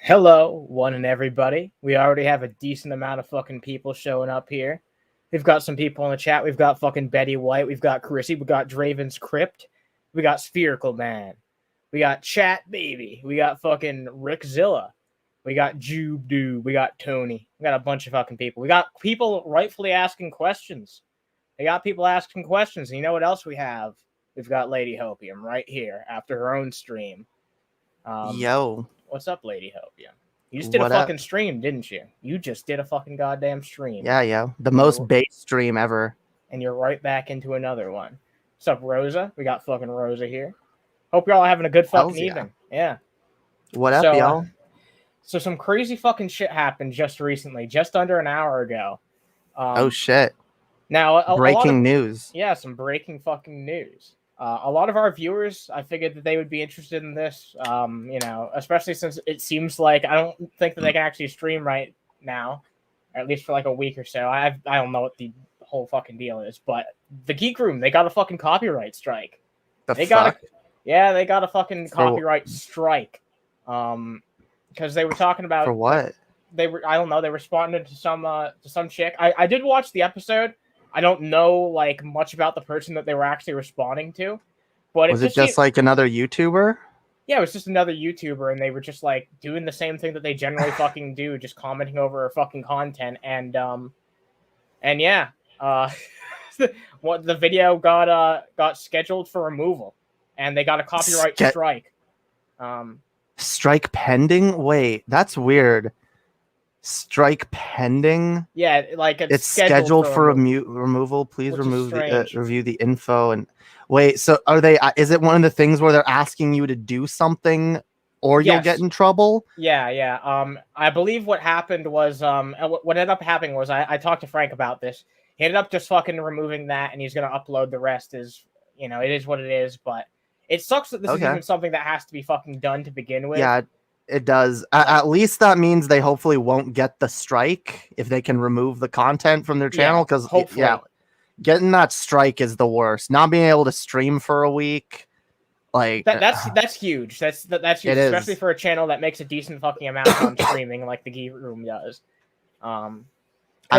Hello, one and everybody. We already have a decent amount of fucking people showing up here. We've got some people in the chat. We've got fucking Betty White. We've got Chrissy. We got Draven's Crypt. We got Spherical Man. We got Chat Baby. We got fucking Rickzilla. We got Jube Doo. We got Tony. We got a bunch of fucking people. We got people rightfully asking questions. We got people asking questions. And you know what else we have? We've got Lady Hopium right here after her own stream. Yo. What's up, Lady Hopium? You just did What a up? fucking stream, didn't you? You just did a fucking goddamn stream. Yeah, yo. The most base stream ever. And you're right back into another one. What's up, Rosa? We got fucking Rosa here. Hope you're all having a good fucking evening. Yeah. What up, y'all? So some crazy fucking shit happened just recently, just under an hour ago. Oh, shit. Now, breaking news. Yeah, some breaking fucking news. A lot of our viewers, I figured that they would be interested in this, especially since it seems like I don't think that they can actually stream right now, or at least for like a week or so. I don't know what the whole fucking deal is, but the Geek Room, they got a fucking copyright strike. They got a fucking copyright strike. Because they were talking about for what? I don't know, they responded to some chick. I did watch the episode. I don't know like much about the person that they were actually responding to, but was it just like another YouTuber? Yeah, it was just another YouTuber, and they were just like doing the same thing that they generally fucking do, just commenting over her fucking content, and yeah, what the video got scheduled for removal, and they got a copyright strike. Strike pending? Wait, that's weird. Strike pending. Yeah, like it's scheduled for removal. Please review the info. And wait, so are they? Is it one of the things where they're asking you to do something, or you'll get in trouble? Yeah. I believe what happened was what ended up happening was I talked to Frank about this. He ended up just fucking removing that, and he's gonna upload the rest. It is what it is, but it sucks that this is even something that has to be fucking done to begin with. Yeah. It does. At least that means they hopefully won't get the strike if they can remove the content from their channel. Because getting that strike is the worst. Not being able to stream for a week, like that's huge. That's huge, especially for a channel that makes a decent fucking amount on streaming, like the Geek Room does. I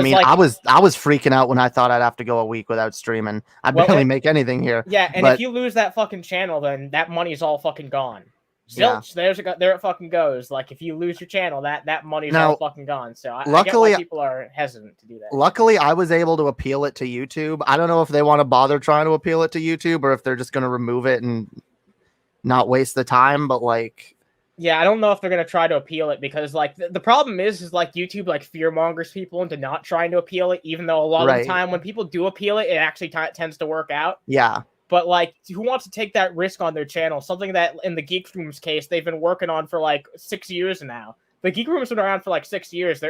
mean, I was freaking out when I thought I'd have to go a week without streaming. I barely make anything here. Yeah, and if you lose that fucking channel, then that money's all fucking gone. Zilch, there it fucking goes. Like, if you lose your channel, that money's all fucking gone. So I get why people are hesitant to do that. Luckily, I was able to appeal it to YouTube. I don't know if they want to bother trying to appeal it to YouTube or if they're just going to remove it and not waste the time. But like, yeah, I don't know if they're going to try to appeal it because like the problem is like YouTube like fearmongers people into not trying to appeal it, even though a lot of the time when people do appeal it, it actually tends to work out. Yeah. But, like, who wants to take that risk on their channel? Something that, in the Geek Room's case, they've been working on for, like, 6 years now. The Geek Room's been around for, like, 6 years.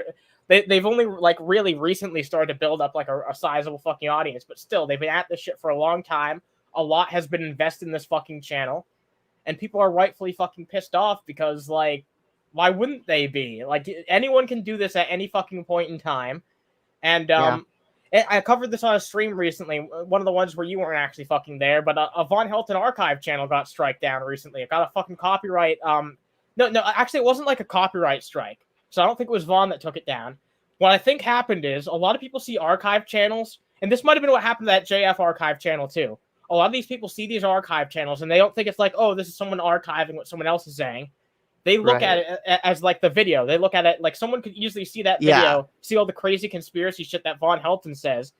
They've only, like, really recently started to build up, like, a sizable fucking audience. But still, they've been at this shit for a long time. A lot has been invested in this fucking channel. And people are rightfully fucking pissed off because, like, why wouldn't they be? Like, anyone can do this at any fucking point in time. And, I covered this on a stream recently, one of the ones where you weren't actually fucking there, but a Von Helton archive channel got strike down recently. It got a fucking copyright. No, actually, it wasn't like a copyright strike, so I don't think it was Von that took it down. What I think happened is a lot of people see archive channels, and this might have been what happened to that JF archive channel too. A lot of these people see these archive channels, and they don't think it's like, oh, this is someone archiving what someone else is saying. They look at it as like the video. They look at it like someone could easily see that video, see all the crazy conspiracy shit that Von Helton says,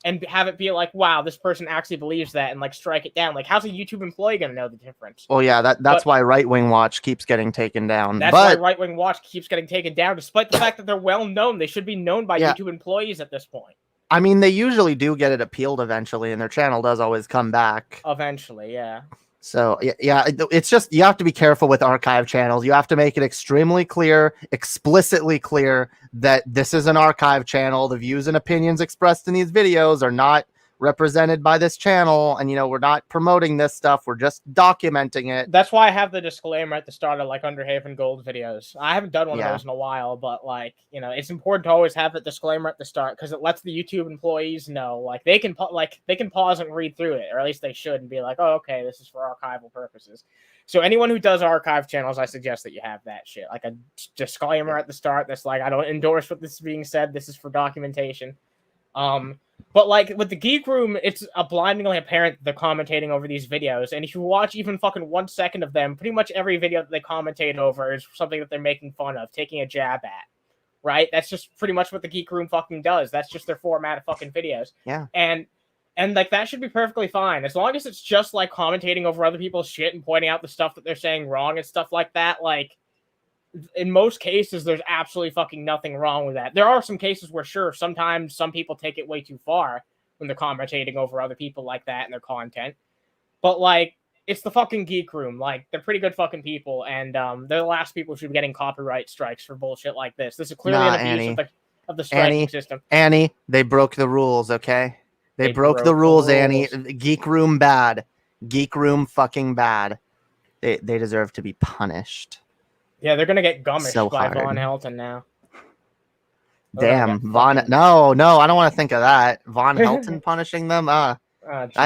and have it be like, wow, this person actually believes that, and like strike it down. Like, how's a YouTube employee going to know the difference? Well, yeah, that's why Right Wing Watch keeps getting taken down. That's why Right Wing Watch keeps getting taken down, despite the fact that they're well known. They should be known by YouTube employees at this point. I mean, they usually do get it appealed eventually, and their channel does always come back. Eventually, yeah. So, yeah, it's just you have to be careful with archive channels. You have to make it extremely clear, explicitly clear that this is an archive channel. The views and opinions expressed in these videos are not represented by this channel, and we're not promoting this stuff, we're just documenting it. That's why I have the disclaimer at the start of like Underhaven Gold videos. I haven't done one of those in a while, but like it's important to always have the disclaimer at the start because it lets the YouTube employees know like they can pause and read through it, or at least they should, and be like, oh, okay, this is for archival purposes. So anyone who does archive channels, I suggest that you have that shit. Like a disclaimer at the start that's like, I don't endorse what this is being said. This is for documentation. But like with the Geek Room, it's blindingly apparent that they're commentating over these videos. And if you watch even fucking 1 second of them, pretty much every video that they commentate over is something that they're making fun of, taking a jab at. Right? That's just pretty much what the Geek Room fucking does. That's just their format of fucking videos. Yeah. And like that should be perfectly fine as long as it's just like commentating over other people's shit and pointing out the stuff that they're saying wrong and stuff like that. Like in most cases, there's absolutely fucking nothing wrong with that. There are some cases where sure, sometimes some people take it way too far when they're commentating over other people like that and their content. But like it's the fucking Geek Room. Like they're pretty good fucking people, and they're the last people who should be getting copyright strikes for bullshit like this. This is clearly an abuse of the striking system. Annie, they broke the rules, okay? They broke the rules, Annie. Geek Room bad. Geek Room fucking bad. They deserve to be punished. Yeah, they're gonna get gummished by Von Helton now. Damn, Von. No, I don't want to think of that. Von Helton punishing them. God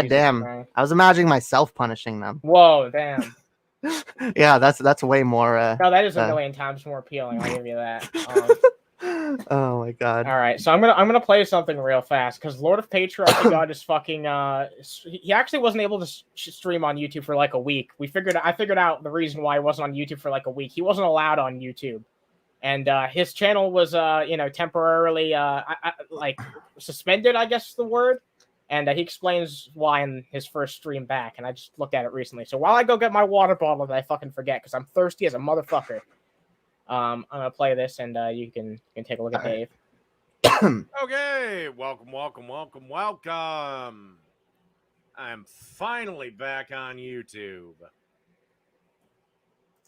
damn. Christ. I was imagining myself punishing them. Whoa, damn. Yeah, that's way more. No, that is a million times more appealing. I'll give you that. Oh my god! All right, so I'm gonna play something real fast because Lord of Patriarchy got his fucking. He actually wasn't able to stream on YouTube for like a week. I figured out the reason why he wasn't on YouTube for like a week. He wasn't allowed on YouTube, and his channel was temporarily like suspended, I guess is the word. And he explains why in his first stream back. And I just looked at it recently. So while I go get my water bottle that I fucking forget because I'm thirsty as a motherfucker. I'm gonna play this, and you can take a look at Dave. Okay, welcome. I'm finally back on YouTube.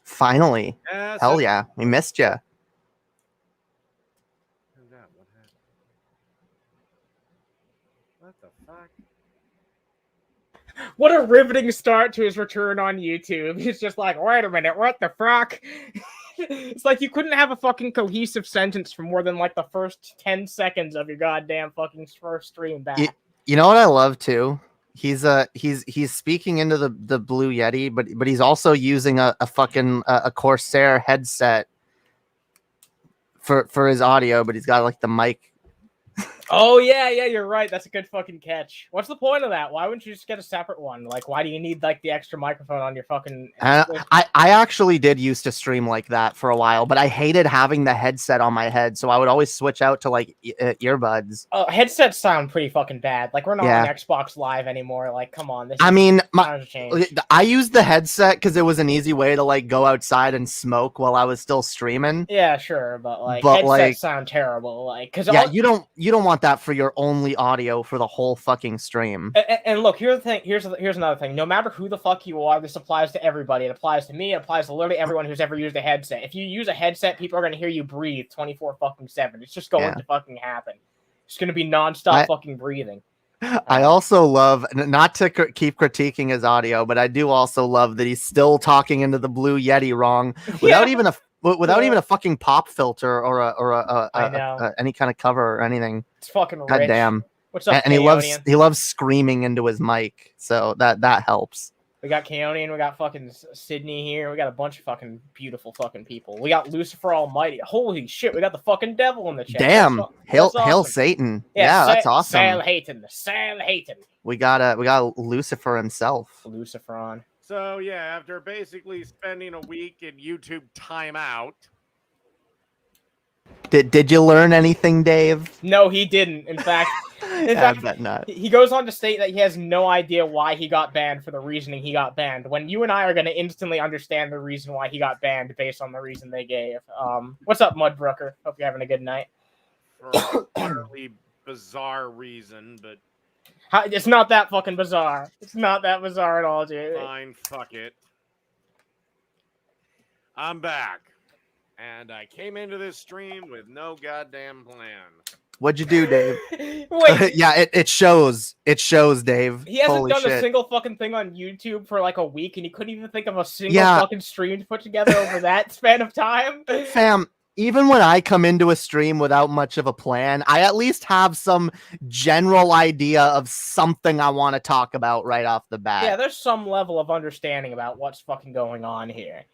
Finally, hell yeah, we missed you. What the fuck? What a riveting start to his return on YouTube. He's just like, wait a minute, what the fuck? It's like you couldn't have a fucking cohesive sentence for more than like the first 10 seconds of your goddamn fucking first stream back. You know what I love too? He's speaking into the Blue Yeti, but he's also using a fucking Corsair headset for his audio, but he's got like the mic. Oh yeah, you're right. That's a good fucking catch. What's the point of that? Why wouldn't you just get a separate one? Like, why do you need like the extra microphone on your fucking? I actually did used to stream like that for a while, but I hated having the headset on my head, so I would always switch out to like earbuds. Oh, headsets sound pretty fucking bad. Like we're not on Xbox Live anymore. Like, come on. I used the headset because it was an easy way to like go outside and smoke while I was still streaming. Yeah, sure, but headsets sound terrible. Like, because you don't want that for your only audio for the whole fucking stream. And look, here's the thing. Here's another thing. No matter who the fuck you are, this applies to everybody. It applies to me. It applies to literally everyone who's ever used a headset. If you use a headset, people are gonna hear you breathe 24/7. It's just going to fucking happen. It's gonna be nonstop fucking breathing. I also love, not to keep critiquing his audio, but I do also love that he's still talking into the Blue Yeti wrong without even a fucking pop filter or any kind of cover or anything. It's fucking rich. God damn. What's up, and he loves screaming into his mic, so that helps. We got Keonian, we got fucking Sydney here, we got a bunch of fucking beautiful fucking people. We got Lucifer Almighty. Holy shit, we got the fucking devil in the chat. Damn, hail awesome. Satan. Yeah, that's awesome. Sal Hayton. We got Lucifer himself. Luciferon. So yeah, after basically spending a week in YouTube timeout. Did you learn anything, Dave? No, he didn't. In fact, I bet not. He goes on to state that he has no idea why he got banned for the reasoning he got banned. When you and I are going to instantly understand the reason why he got banned based on the reason they gave. What's up, Mudbrooker? Hope you're having a good night. For a utterly bizarre reason, but it's not that fucking bizarre. It's not that bizarre at all, dude. Fine, fuck it. I'm back. And I came into this stream with no goddamn plan. What'd you do, Dave? Wait. Yeah, it shows. It shows, Dave. He hasn't done a single fucking thing on YouTube for like a week, and he couldn't even think of a single fucking stream to put together over that span of time. Fam, even when I come into a stream without much of a plan, I at least have some general idea of something I want to talk about right off the bat. Yeah, there's some level of understanding about what's fucking going on here.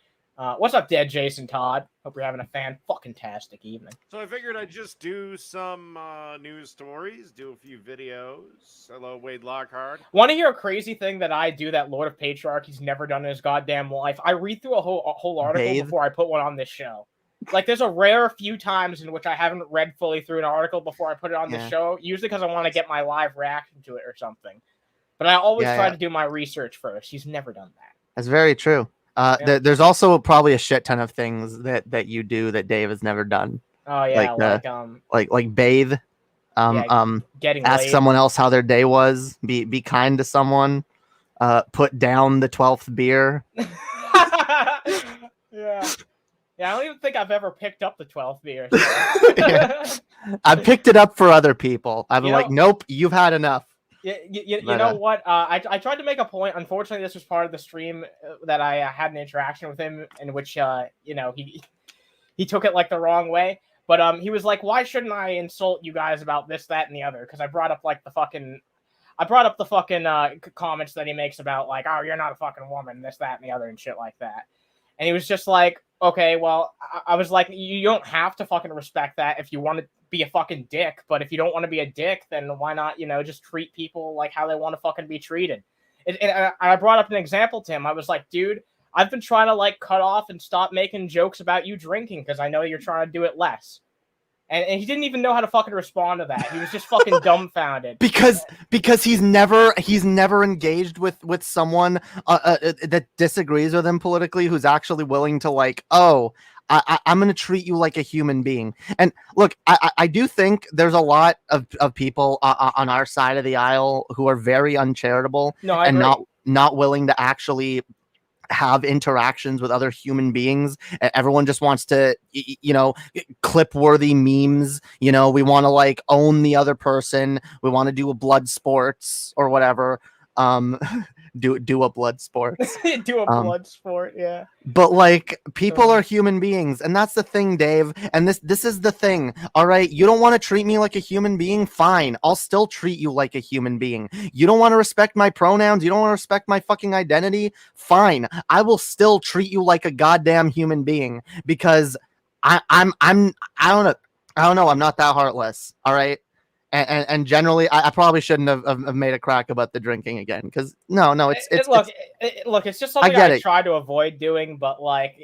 What's up, Dead Jason Todd? Hope you're having a fan-fucking-tastic evening. So I figured I'd just do some news stories, do a few videos. Hello, Wade Lockhart. Want to hear a crazy thing that I do that Lord of Patriarchy's never done in his goddamn life? I read through a whole article before I put one on this show. Like, there's a rare few times in which I haven't read fully through an article before I put it on the show, usually because I want to get my live reaction to it or something. But I always try to do my research first. He's never done that. That's very true. There's also probably a shit ton of things that you do that Dave has never done. Oh yeah, like bathe, getting ask laid. someone else how their day was, be kind to someone, put down the 12th beer. Yeah, I don't even think I've ever picked up the 12th beer. So. I picked it up for other people. I've been like, nope, you've had enough. You know what? I tried to make a point. Unfortunately, this was part of the stream that I had an interaction with him in which he took it like the wrong way. But he was like, "Why shouldn't I insult you guys about this, that, and the other?" Because I brought up the fucking comments that he makes about like, "Oh, you're not a fucking woman," this, that, and the other, and shit like that. And he was just like, "Okay, well," I was like, "You don't have to fucking respect that if you want to be a fucking dick, but if you don't want to be a dick, then why not, just treat people like how they want to fucking be treated." And I brought up an example to him. I was like, "Dude, I've been trying to cut off and stop making jokes about you drinking because I know you're trying to do it less." And he didn't even know how to fucking respond to that. He was just fucking dumbfounded. Because he's never engaged with someone that disagrees with him politically, who's actually willing to I'm going to treat you like a human being. And look, I do think there's a lot of people on our side of the aisle who are very uncharitable and not willing to actually have interactions with other human beings. Everyone just wants to, clip worthy memes. We want to own the other person. We want to do a blood sports or whatever. Do a blood sports. Do a blood sport, yeah. But people are human beings, and that's the thing, Dave. And this is the thing. All right, you don't want to treat me like a human being? Fine, I'll still treat you like a human being. You don't want to respect my pronouns? You don't want to respect my fucking identity? Fine, I will still treat you like a goddamn human being because I don't know. I'm not that heartless. All right. And generally, I probably shouldn't have made a crack about the drinking again because look, it's just something I try to avoid doing, but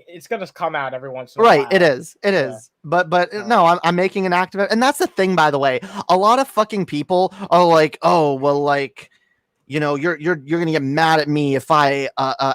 it's gonna come out every once in a while. Right, it is, but no, I'm making an act of it, and that's the thing, by the way. A lot of fucking people are like, oh, well, you're gonna get mad at me if I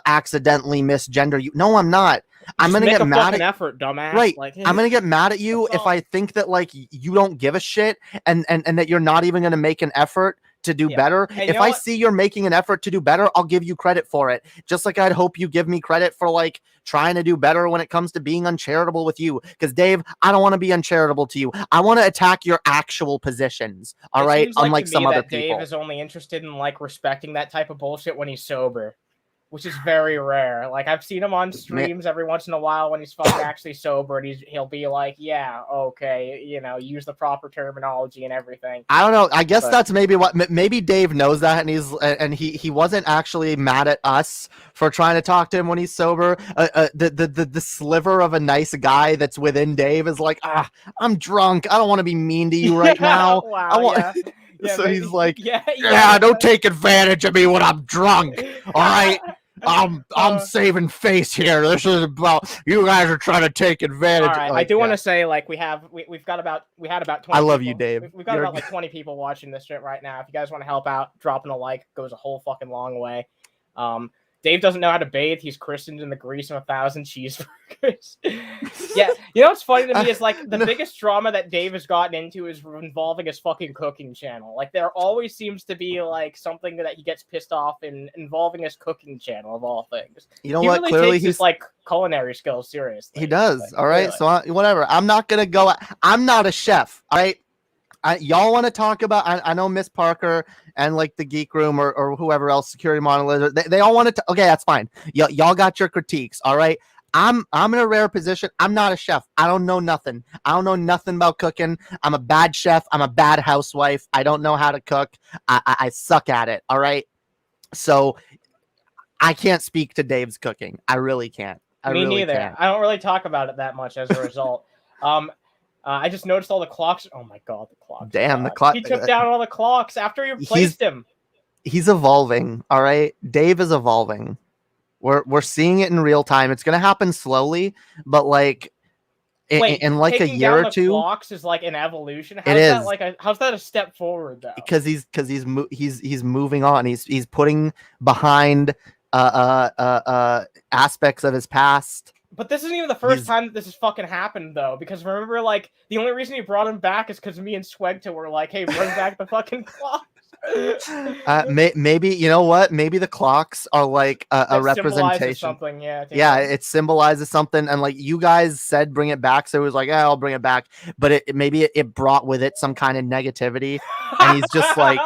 accidentally misgender you. No, I'm not. I'm gonna get mad at effort, dumbass. Right. I'm gonna get mad at you if I think that you don't give a shit and that you're not even gonna make an effort to do better. If I see you're making an effort to do better, I'll give you credit for it. Just like I'd hope you give me credit for trying to do better when it comes to being uncharitable with you. Because Dave, I don't want to be uncharitable to you. I want to attack your actual positions. All right. Unlike some other people. Dave is only interested in respecting that type of bullshit when he's sober, which is very rare. I've seen him on streams every once in a while when he's fucking actually sober, and he'll be like, yeah, okay, use the proper terminology and everything. I don't know. I guess that's maybe Dave knows that, and he wasn't actually mad at us for trying to talk to him when he's sober. The sliver of a nice guy that's within Dave is like, I'm drunk. I don't want to be mean to you right now. Wow, yeah, so he's like, don't take advantage of me when I'm drunk. All right. I'm saving face here. This is about you guys are trying to take advantage. All right, I do want to say we had about 20. I love people. you, Dave. We've got about 20 people watching this shit right now. If you guys want to help out, dropping a like goes a whole fucking long way. Dave doesn't know how to bathe. He's christened in the grease of 1,000 cheeseburgers. Yeah, what's funny to me is the biggest drama that Dave has gotten into is involving his fucking cooking channel. There always seems to be something that he gets pissed off in involving his cooking channel of all things. You know what? Clearly he's culinary skills seriously. He does. All right, so whatever. I'm not gonna go. I'm not a chef. All right. Y'all want to talk about? I know Miss Parker and the Geek Room or whoever else, Security Monolith. They all want to. Okay, that's fine. Y'all got your critiques. All right. I'm in a rare position. I'm not a chef. I don't know nothing. I don't know nothing about cooking. I'm a bad chef. I'm a bad housewife. I don't know how to cook. I suck at it. All right. So I can't speak to Dave's cooking. I really can't. Me neither. I don't really talk about it that much as a result. I just noticed all the clocks. Oh my god, the clocks. Damn, the clock. He took down all the clocks after you replaced him. He's evolving. All right. Dave is evolving. We're seeing it in real time. It's gonna happen slowly, but like in like a year or two. Clocks is like an evolution. How's that a step forward though? Because he's moving on. He's putting behind aspects of his past. But this isn't even the first time that this has fucking happened though. Because remember, like the only reason he brought him back is because me and Swegta were like, "Hey, bring back the fucking clock." Maybe you know what? Maybe the clocks are like a representation. Something, yeah. It symbolizes something, and like you guys said, bring it back. So it was like, I'll bring it back, but it brought with it some kind of negativity, and he's just like,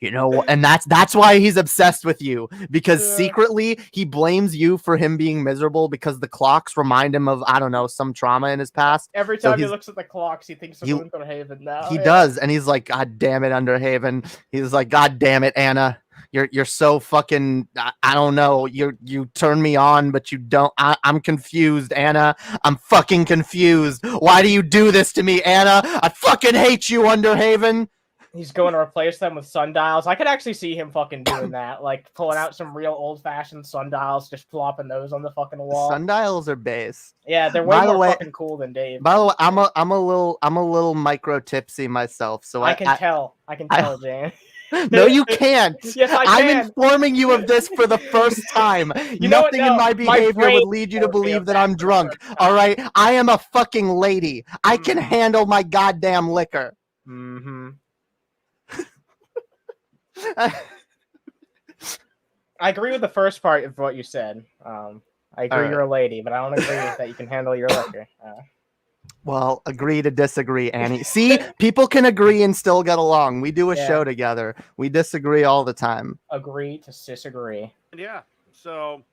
you know, and that's why he's obsessed with you, because secretly he blames you for him being miserable because the clocks remind him of, I don't know, some trauma in his past. Every time he looks at the clocks, he thinks of Underhaven now. He does, and he's like, God damn it, Underhaven. He's like, God damn it, Anna. You're so fucking, I don't know. You turn me on, but you don't. I'm confused, Anna. I'm fucking confused. Why do you do this to me, Anna? I fucking hate you, Underhaven. He's going to replace them with sundials. I could actually see him fucking doing that, like pulling out some real old-fashioned sundials, just flopping those on the fucking wall. Sundials are base. Yeah, they're way more fucking cool than Dave. By the way, I'm a little micro tipsy myself, so I can tell, Jane. No, you can't. Yes, I can. I'm informing you of this for the first time. Nothing in my behavior would lead you to believe that I'm drunk. All right, I am a fucking lady. I can handle my goddamn liquor. Mm-hmm. I agree with the first part of what you said. I agree you're a lady, but I don't agree that you can handle your liquor. Well, agree to disagree, Annie. See, people can agree and still get along. We do a show together. We disagree all the time. Agree to disagree. Yeah. So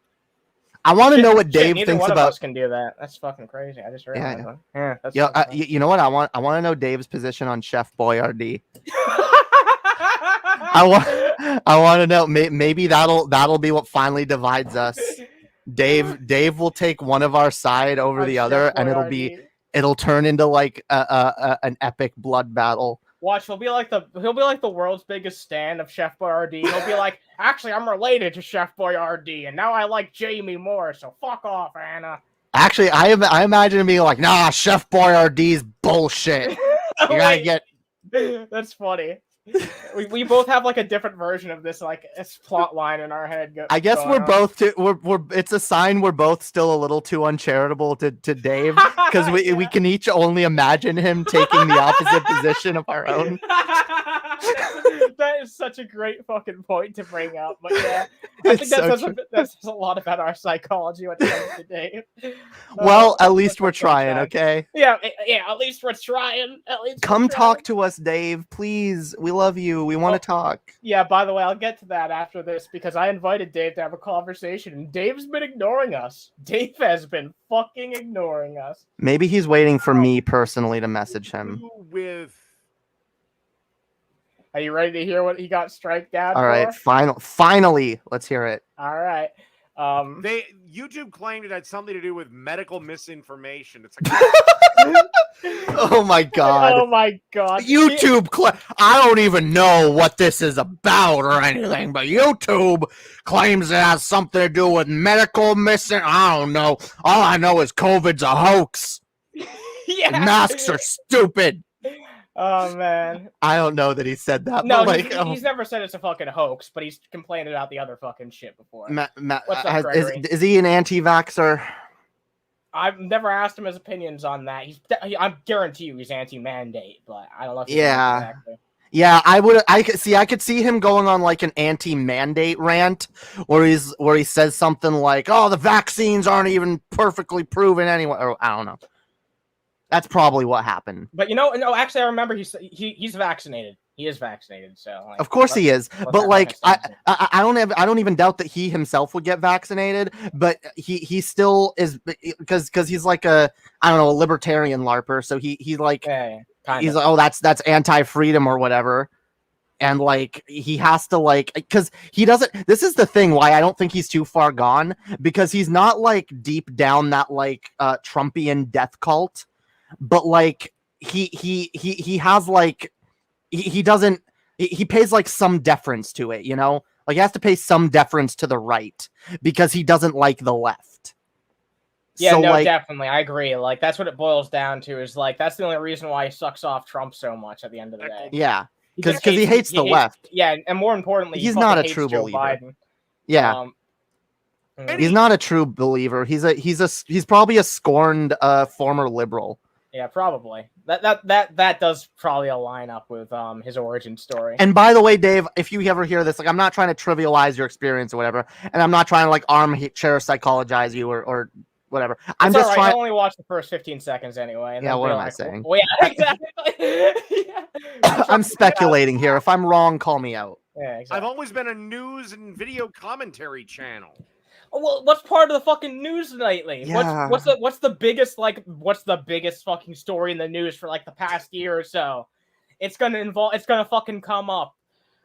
I want to know what Dave neither thinks one about. Of us can do that. That's fucking crazy. I just realized. Yeah. That's you know what? I want to know Dave's position on Chef Boyardee. I want to know. Maybe that'll be what finally divides us. Dave will take one of our side over the other, and it'll turn into like an epic blood battle. Watch, he'll be like the world's biggest stan of Chef Boyardee. He'll be like, actually, I'm related to Chef Boyardee, and now I like Jamie more. So fuck off, Anna. Actually, I imagine him being like, nah, Chef Boyardee's bullshit. You gotta get. That's funny. We both have like a different version of this like plot line in our head. I guess it's a sign we're both still a little too uncharitable to Dave, because we can each only imagine him taking the opposite position of our own. That is such a great fucking point to bring up. But yeah, I think that says a lot about our psychology when it comes to Dave. Well, at least we're trying, okay? Yeah, at least we're trying. Come talk to us, Dave, please. We love you. We want to talk. Yeah, by the way, I'll get to that after this, because I invited Dave to have a conversation, and Dave's been ignoring us. Dave has been fucking ignoring us. Maybe he's waiting for me personally to message him. Are you ready to hear what he got striked down? All right, finally, let's hear it. All right. YouTube claimed it had something to do with medical misinformation. It's like, oh my god! Oh my god! YouTube, I don't even know what this is about or anything, but YouTube claims it has something to do with medical I don't know. All I know is COVID's a hoax. Yeah. Masks are stupid. Oh man! I don't know that he said that. No, but he's never said it's a fucking hoax, but he's complained about the other fucking shit before. What's up, is he an anti-vaxxer? I've never asked him his opinions on that. I guarantee you he's anti-mandate, but I don't know if he's exactly. Yeah, I could see him going on like an anti-mandate rant where he says something like, "Oh, the vaccines aren't even perfectly proven anyway," or I don't know. That's probably what happened. But no, actually, I remember he's vaccinated. He is vaccinated, so like, Of course he is, let but that like make sense. I don't even doubt that he himself would get vaccinated, but he still is because he's like a I don't know a libertarian LARPer, so he's like Yeah, kind he's of. like, oh that's anti-freedom or whatever, and like he has to like because he doesn't. This is the thing why I don't think he's too far gone, because he's not like deep down that like Trumpian death cult, but like he has like he doesn't he pays like some deference to it, you know, like he has to pay some deference to the right because he doesn't like the left. Yeah, So no, like definitely, I agree. Like that's what it boils down to. Is like that's the only reason why he sucks off Trump so much at the end of the day. yeah, because just he hates the left. Yeah, and more importantly, he He's fucking not a hates true Joe believer. Biden. Yeah. He's not a true believer. He's probably a scorned former liberal. Yeah, probably. That does probably align up with his origin story. And by the way, Dave, if you ever hear this, like I'm not trying to trivialize your experience or whatever, and I'm not trying to like armchair psychologize you or whatever. I'm just trying. He'll only watch the first 15 seconds anyway. And yeah, then what am like, I saying? Well, yeah, exactly. Yeah. I'm speculating here. If I'm wrong, call me out. Yeah, exactly. I've always been a news and video commentary channel. Well, what's part of the fucking news lately? Yeah. What's the biggest fucking story in the news for like the past year or so? It's gonna fucking come up.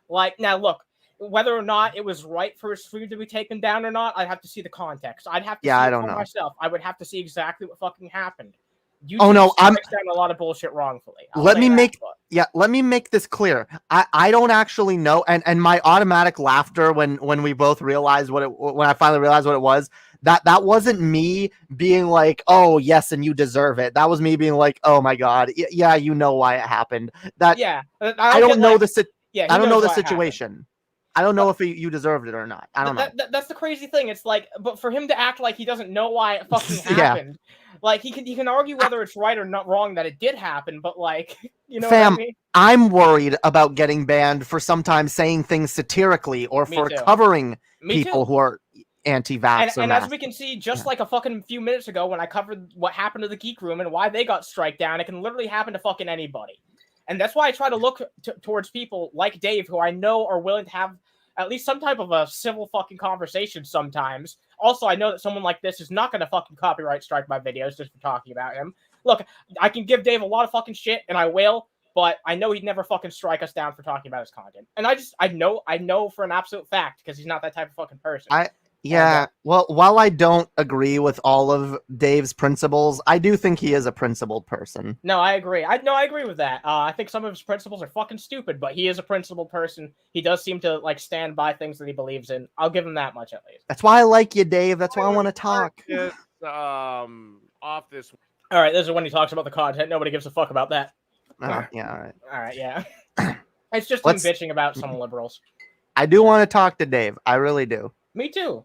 Like now, look, whether or not it was right for his food to be taken down or not, I'd have to see the context. I'd have to see I it don't for know. myself. I would have to see exactly what fucking happened. Oh no, I'm down a lot of bullshit wrongfully. Let me make this clear. I don't actually know, and my automatic laughter when we both realized when I finally realized what it was, that wasn't me being like, oh yes, and you deserve it. That was me being like, oh my god, yeah, you know why it happened. That yeah, I don't know the I don't know the situation. situation. I don't know if you deserved it or not. I don't know. That's the crazy thing. It's like, but for him to act like he doesn't know why it fucking Yeah. happened, like he can argue whether it's right or not wrong that it did happen, but like, you know Fam, what I mean? I'm worried about getting banned for sometimes saying things satirically or Me for too. covering Me people too. who are anti-vax. And as we can see, just like a fucking few minutes ago when I covered what happened to the Geek Room and why they got strike down, it can literally happen to fucking anybody. And that's why I try to look towards people like Dave, who I know are willing to have at least some type of a civil fucking conversation sometimes. Also, I know that someone like this is not going to fucking copyright strike my videos just for talking about him. Look, I can give Dave a lot of fucking shit, and I will, but I know he'd never fucking strike us down for talking about his content. And I know for an absolute fact, because he's not that type of fucking person. Yeah, well, while I don't agree with all of Dave's principles, I do think he is a principled person. No, I agree. I agree with that. I think some of his principles are fucking stupid, but he is a principled person. He does seem to like stand by things that he believes in. I'll give him that much at least. That's why I like you, Dave. That's why I want to talk. Off this. All right, this is when he talks about the content. Nobody gives a fuck about that. Yeah, all right. All right, yeah. It's just him bitching about some liberals. I do want to talk to Dave. I really do. Me too.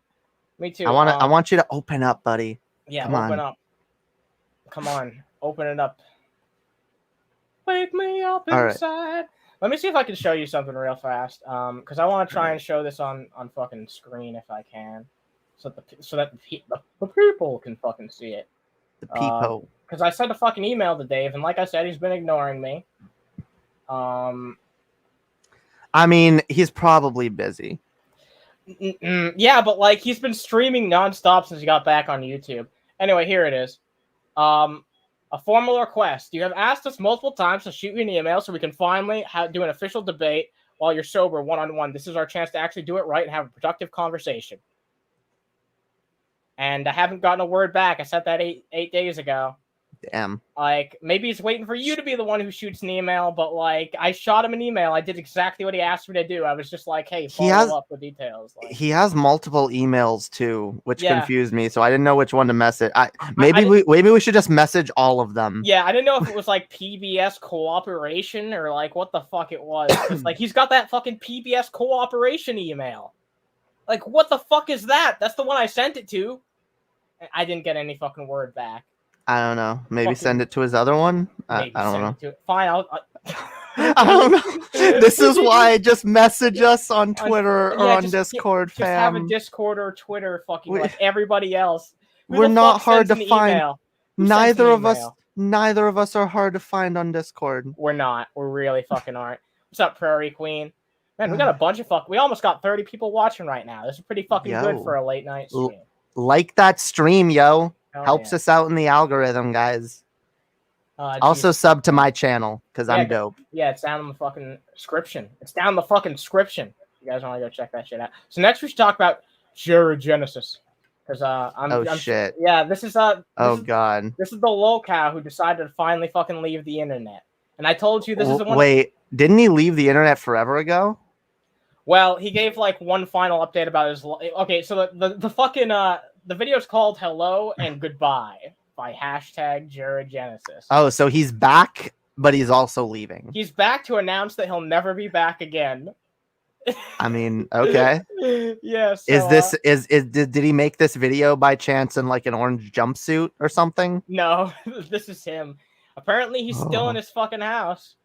I want you to open up, buddy. Yeah, Come open on. up. Come on, open it up. Wake me up All right. inside. Let me see if I can show you something real fast. Because I want to try and show this on fucking screen if I can, so that the people can fucking see it. The people. Because I sent a fucking email to Dave, and like I said, he's been ignoring me. I mean, he's probably busy. Yeah, but like he's been streaming nonstop since he got back on YouTube. Anyway, here it is. A formal request. You have asked us multiple times to shoot you an email so we can finally do an official debate while you're sober, one-on-one. This is our chance to actually do it right and have a productive conversation. And I haven't gotten a word back. I sent that eight days ago. Damn. Like, maybe he's waiting for you to be the one who shoots an email, but like, I shot him an email. I did exactly what he asked me to do. I was just like, hey, follow up with details. Like, he has multiple emails too, which confused me. So I didn't know which one to message. Maybe we should just message all of them. Yeah, I didn't know if it was like PBS cooperation or like what the fuck it was. It's like he's got that fucking PBS cooperation email. Like, what the fuck is that? That's the one I sent it to. I didn't get any fucking word back. I don't know. Maybe send it to his other one. I don't know. Fine, I don't know. This is why just message us on Twitter or on Discord, just fam. have a Discord or Twitter, fucking like everybody else. We're not hard to find. Neither of us are hard to find on Discord. We're not. We really fucking aren't. What's up, Prairie Queen? Man, we got a bunch of we almost got 30 people watching right now. This is pretty fucking good for a late night stream. Like that stream, yo. Hell Helps yeah. us out in the algorithm, guys. Also Jesus. sub to my channel because I'm dope. Yeah, it's down in the fucking description. It's down in the fucking description. You guys want to go check that shit out. So next we should talk about Genesis. Because I'm shit. Yeah, this is God. This is the lolcow who decided to finally fucking leave the internet. And I told you this is the one. Wait, didn't he leave the internet forever ago? Well, he gave like one final update about his. Okay, so the fucking the video's called "Hello and Goodbye" by #Genesis. Oh, so he's back, but he's also leaving. He's back to announce that he'll never be back again. I mean, okay. Yeah. So, did he make this video by chance in like an orange jumpsuit or something? No, this is him. Apparently, he's still in his fucking house.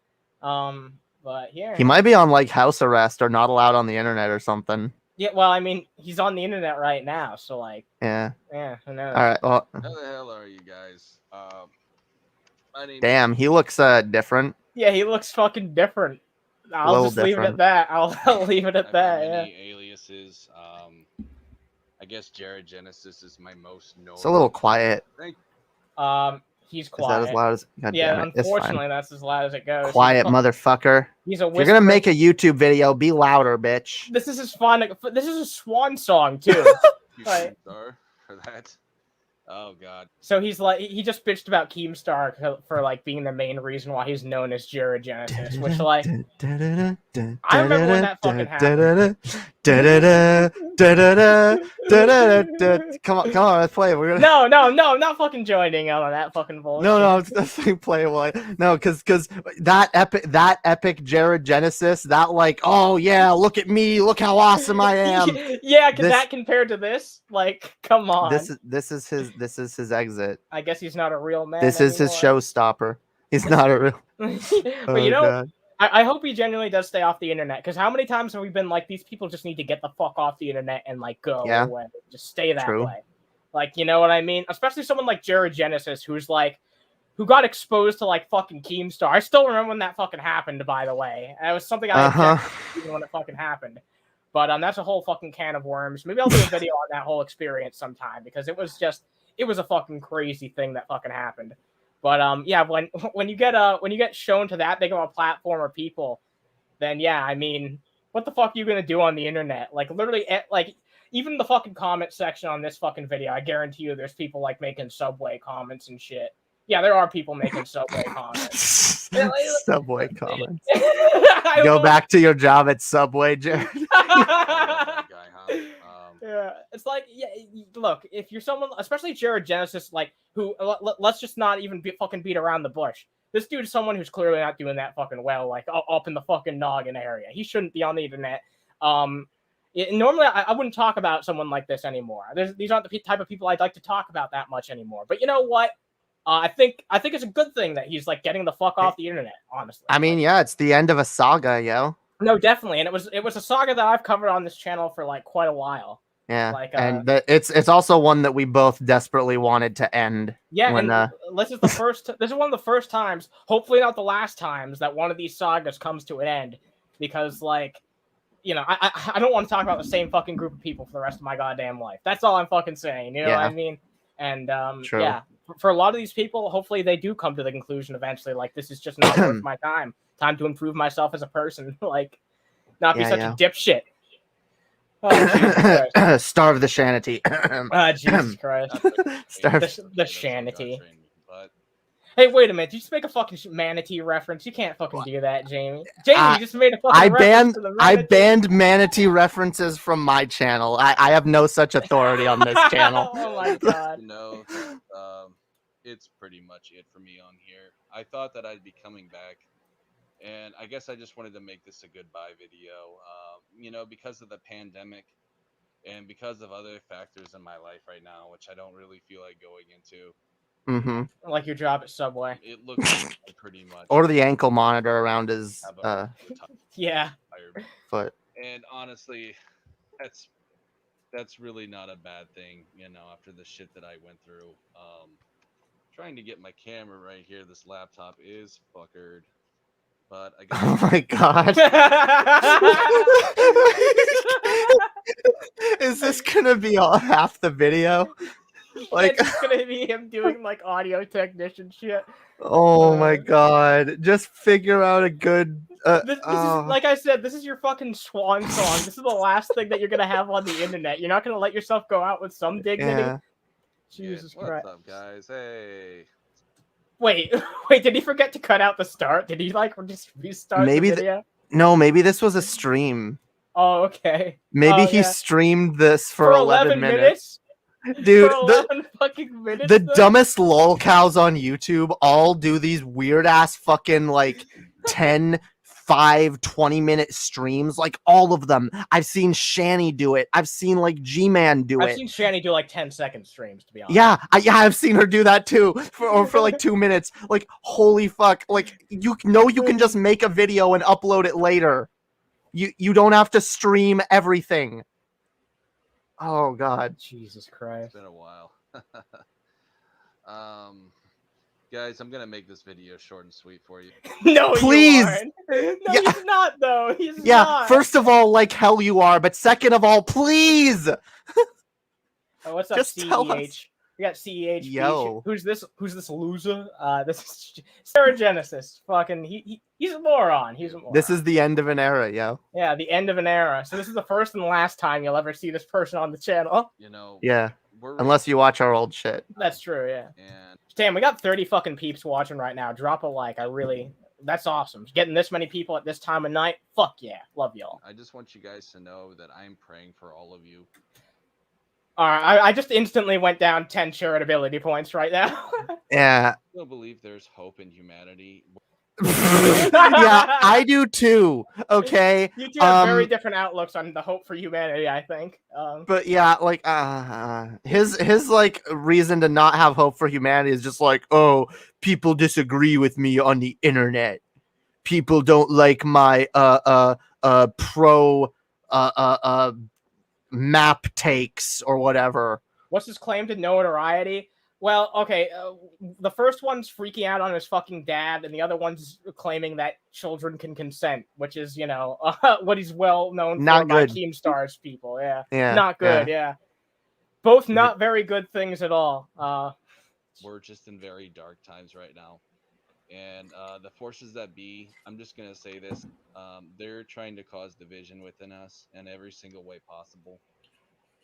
But here he might be on like house arrest or not allowed on the internet or something. Yeah, well, I mean, he's on the internet right now, so like. Yeah. Who knows? All right. Well. How the hell are you guys? Damn, he looks different. Yeah, he looks fucking different. I'll just leave it at that. I'll leave it at that. Many aliases. I guess Genesis is my most known. It's a little quiet. He's quiet. Is that as loud as? God yeah, damn it. unfortunately, that's as loud as it goes. Quiet motherfucker. He's a. If you're gonna make a YouTube video, be louder, bitch. This is his fun. This is a swan song too. Right. For that. Oh god. So he's like, he just bitched about Keemstar for like being the main reason why he's known as Genesis, which like I remember when that fucking happened. Come on, let's play. We're gonna... No, I'm not fucking joining on that fucking bullshit. No, that's playable. No, because that epic Genesis, that like, oh yeah, look at me, look how awesome I am. Yeah, that compared to this, like, come on. This is his exit. I guess he's not a real man. This is his showstopper. He's not a real. But you know, God. I hope he genuinely does stay off the internet, because how many times have we been like, these people just need to get the fuck off the internet and like go away, just stay that way. Like, you know what I mean? Especially someone like Genesis, who got exposed to like fucking Keemstar. I still remember when that fucking happened, by the way. It was something I objected to even when it fucking happened. But that's a whole fucking can of worms. Maybe I'll do a video on that whole experience sometime, because it was a fucking crazy thing that fucking happened. But yeah, when you get shown to that big of a platform of people, then yeah, I mean, what the fuck are you gonna do on the internet? Like literally, like even the fucking comment section on this fucking video, I guarantee you, there's people like making Subway comments and shit. Yeah, there are people making Subway comments. Subway comments. Go back to your job at Subway, Jared. Yeah, it's like, yeah, look, if you're someone, especially Genesis, like, who, let's just not even fucking beat around the bush. This dude is someone who's clearly not doing that fucking well, like, up in the fucking noggin area. He shouldn't be on the internet. Normally, I wouldn't talk about someone like this anymore. These aren't the type of people I'd like to talk about that much anymore. But you know what? I think it's a good thing that he's, like, getting the fuck off the internet, honestly. I mean, yeah, it's the end of a saga, yo. No, definitely. And it was a saga that I've covered on this channel for, like, quite a while. Yeah, like, and it's also one that we both desperately wanted to end. Yeah, and this is one of the first times, hopefully not the last times, that one of these sagas comes to an end, because like, you know, I don't want to talk about the same fucking group of people for the rest of my goddamn life. That's all I'm fucking saying. You know what I mean? And yeah, for a lot of these people, hopefully they do come to the conclusion eventually, like, this is just not worth my time. Time to improve myself as a person. Like, not be such a dipshit. Oh, starve the shanty. Jesus Christ. Starve the shanty. Hey, wait a minute. Did you just make a fucking manatee reference? You can't fucking do that, Jamie. Jamie, you just made a fucking reference to the manatee. I banned manatee references from my channel. I have no such authority on this channel. Oh my god. No, it's pretty much it for me on here. I thought that I'd be coming back, and I guess I just wanted to make this a goodbye video. You know, because of the pandemic and because of other factors in my life right now, which I don't really feel like going into. Mm-hmm. Like your job at Subway. It looks pretty much. Or the ankle monitor around his foot. And honestly, that's really not a bad thing, you know, after the shit that I went through. Trying to get my camera right here. This laptop is fuckered. But I guess Oh my god. Is this gonna be all half the video? Like, it's just gonna be him doing like audio technician shit. oh my god. Just figure out a good This is like I said, this is your fucking swan song. This is the last thing that you're gonna have on the internet. You're not gonna let yourself go out with some dignity. yeah. Jesus What's Christ. up, guys? Hey. Wait, did he forget to cut out the start? Did he like just restart Maybe the video? No, maybe this was a stream. Oh, okay. Maybe Oh, he yeah. streamed this for 11 minutes. Dude, For 11 fucking minutes? the though? dumbest lol cows on YouTube all do these weird ass fucking like 10, 5, 20-minute streams. Like all of them. I've seen Shani do it. I've seen like G-Man do I've it. seen Shani do like 10-second streams, to be honest. Yeah, I've seen her do that too for like 2 minutes. Like, holy fuck! Like, you can just make a video and upload it later. You don't have to stream everything. Oh god, Jesus It's Christ. been a while. Guys, I'm gonna make this video short and sweet for you. No, Please! you aren't. No, Yeah. he's not, though. He's yeah. not. First of all, like hell you are, but second of all, please. Oh, what's up, just tell us. CEH? We got CEH. Yo. Who's this loser? This is Sarah Genesis. Fucking, he's a moron. He's a moron. This is the end of an era, yo. Yeah, the end of an era. So this is the first and last time you'll ever see this person on the channel. You know, Yeah, we're unless you watch our old shit. That's true, yeah. and Damn, we got 30 fucking peeps watching right now. Drop a like. That's awesome. Getting this many people at this time of night, fuck yeah. Love y'all. I just want you guys to know that I'm praying for all of you. Alright, I just instantly went down 10 charitability points right now. Yeah. I still believe there's hope in humanity. Yeah, I do too. Okay. You two have very Um, different outlooks on the hope for humanity, I think. But yeah, like his like reason to not have hope for humanity is just like, oh, people disagree with me on the internet. People don't like my pro map takes or whatever. What's his claim to notoriety? Well, okay, the first one's freaking out on his fucking dad, and the other one's claiming that children can consent, which is, you know, what he's well known Not for by good. Keemstar's people. Yeah, Yeah. not good. Yeah, both not very good things at all. We're just in very dark times right now. And the forces that be, I'm just going to say this, they're trying to cause division within us in every single way possible.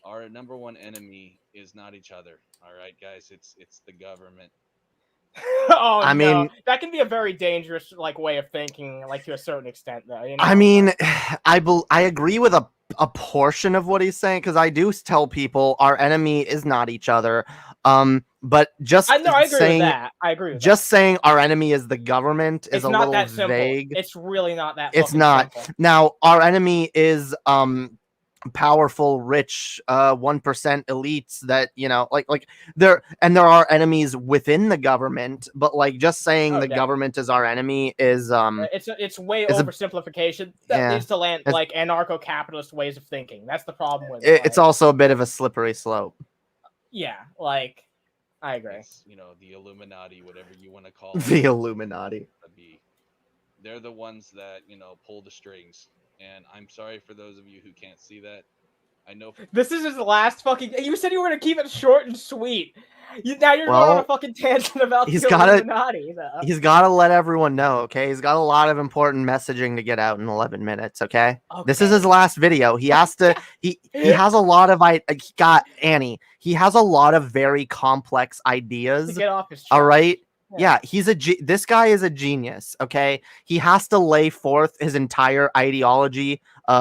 Our number one enemy is not each other. All right, guys, it's the government. Oh, I no. mean- that can be a very dangerous like way of thinking, like to a certain extent, though. You know? I mean, I agree with a portion of what he's saying, because I do tell people our enemy is not each other. But just I agree saying with that. I agree with just saying our enemy is the government that. is It's a not little that simple. vague. It's really not that. It's fucking not. simple. Now, our enemy is powerful, rich 1% elites that, you know, like there are enemies within the government, but like just saying the Okay. government is our enemy is It's way is a- oversimplification. That yeah. needs to land It's- like anarcho-capitalist ways of thinking. That's the problem with it. it's like, also a bit of a slippery slope. yeah, like I agree. It's, you know, the Illuminati, whatever you want to call it. The Illuminati. They're the ones that, you know, pull the strings. And I'm sorry for those of you who can't see that. I know. This is his last fucking. You said you were gonna keep it short and sweet. Now you're going on a Well, fucking tangent about he's the gotta- Illuminati. He's got to let everyone know, okay? He's got a lot of important messaging to get out in 11 minutes, okay? This is Okay. his last video. He has to he has a lot of he has a lot of very complex To ideas. get off his chest. All right? Yeah, this guy is a genius, okay? He has to lay forth his entire ideology,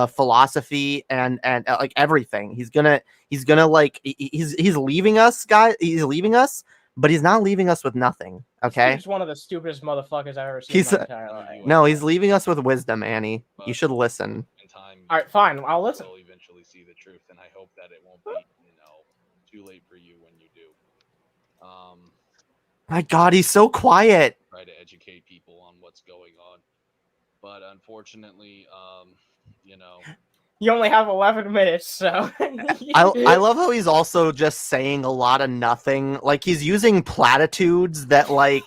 philosophy and like everything. He's gonna like he's leaving us, guys. He's leaving us, but he's not leaving us with nothing, okay? He's one of the stupidest motherfuckers I've ever seen He's in my a- entire life. No, he's leaving us with wisdom, Annie. You should listen. In time, All right, fine. I'll listen. you'll eventually see the truth, and I hope that it won't be, you know, too late for you when you do. My God, he's so quiet. Try to educate people on what's going on, but unfortunately, you know, You only have 11 minutes, so. I love how he's also just saying a lot of nothing. Like he's using platitudes that like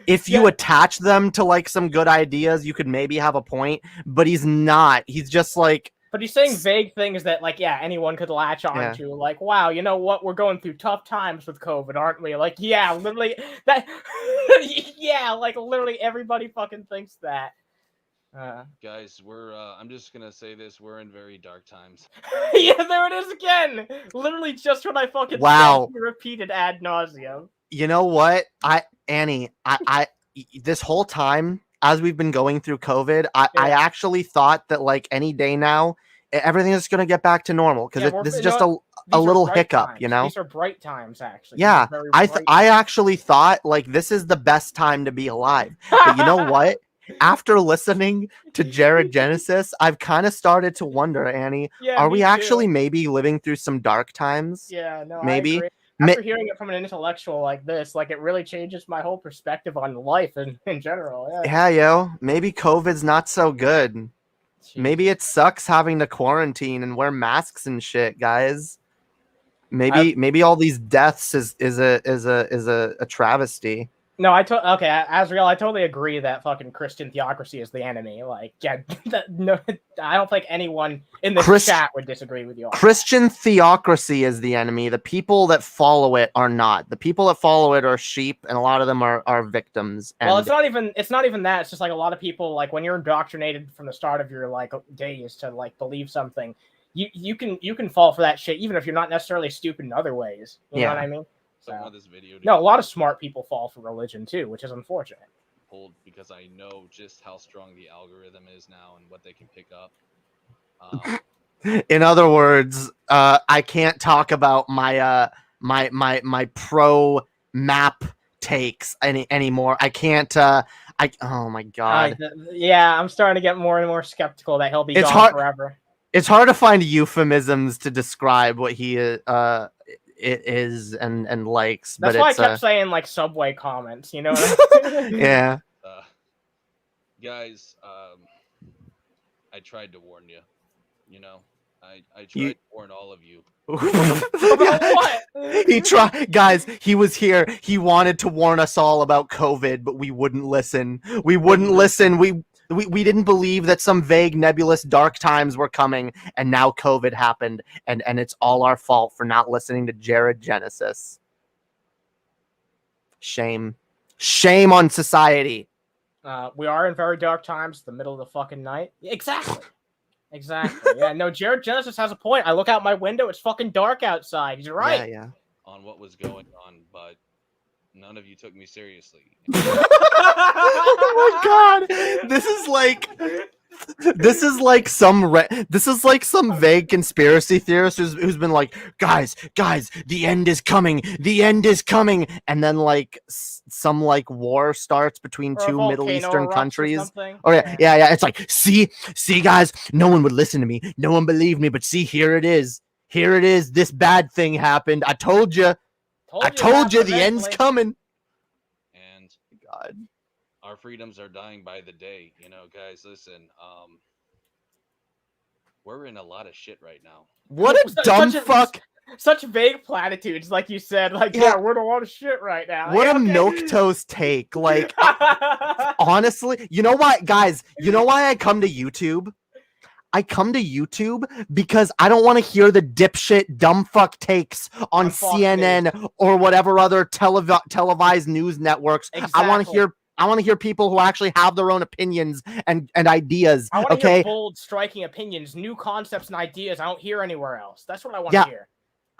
if you attach them to like some good ideas, you could maybe have a point, but he's not. He's just like, but he's saying vague things that, like, yeah, anyone could latch on to. Like, wow, you know what? We're going through tough times with COVID, aren't we? Like, yeah, literally, that, yeah, like, literally everybody fucking thinks that. Guys, we're, I'm just gonna say this, we're in very dark times. Yeah, there it is again! Literally just what I fucking said, repeated ad nauseum. You know what? Annie, this whole time, as we've been going through COVID, I actually thought that like any day now, everything is going to get back to normal because this is just a little hiccup, times. you know? These are bright times, actually. Yeah, I actually thought like this is the best time to be alive. But you know what? After listening to Jared Genesis, I've kind of started to wonder, Annie, are we actually maybe living through some dark times? Yeah, no, maybe. I agree. After hearing it from an intellectual like this, like, it really changes my whole perspective on life in general. Yeah, yo, maybe COVID's not so good. Jeez. Maybe it sucks having to quarantine and wear masks and shit, guys. Maybe all these deaths is a travesty. No, okay, Azrael, I totally agree that fucking Christian theocracy is the enemy. Like, yeah, no, I don't think anyone in this chat would disagree with you. Christian theocracy is the enemy. The people that follow it are not. The people that follow it are sheep, and a lot of them are victims. Well, it's not even that. It's just like a lot of people, like, when you're indoctrinated from the start of your like days to like believe something, you can fall for that shit even if you're not necessarily stupid in other ways. You know what I mean? This video, no, a lot of smart people fall for religion too, which is unfortunate. Because I know just how strong the algorithm is now and what they can pick up. In other words, I can't talk about my my pro map takes anymore. I can't. Oh my god. Yeah, I'm starting to get more and more skeptical that he'll be gone forever. It's hard to find euphemisms to describe what he it is and likes. That's but why I kept saying like Subway comments, you know? Yeah. Guys, I tried to warn you. You know, I tried to warn all of you. What? He tried, guys. He was here. He wanted to warn us all about COVID, but we wouldn't listen. We wouldn't listen. We didn't believe that some vague, nebulous, dark times were coming, and now COVID happened, and it's all our fault for not listening to Jared Genesis. Shame. Shame on society. We are in very dark times, the middle of the fucking night. Exactly. Exactly. Yeah, no, Jared Genesis has a point. I look out my window, it's fucking dark outside. He's right. Yeah. On what was going on, but none of you took me seriously. Oh my god. This is like some vague conspiracy theorist who's been like, guys, the end is coming, and then like some like war starts between two Middle Eastern countries. Oh yeah. It's like, see guys, no one would listen to me, no one believed me, but see, here it is, this bad thing happened. I told you the end's coming. And God, our freedoms are dying by the day. You know, guys, listen, we're in a lot of shit right now. What a dumb fuck. Such vague platitudes, like you said. Like, yeah, we're in a lot of shit right now. What a milquetoast take. Like, honestly, you know what, guys? You know why I come to YouTube? I come to YouTube because I don't want to hear the dipshit dumb fuck takes on CNN or whatever other televised news networks. Exactly. I want to hear people who actually have their own opinions and ideas. I want to hear bold, striking opinions, new concepts and ideas I don't hear anywhere else. That's what I want to hear.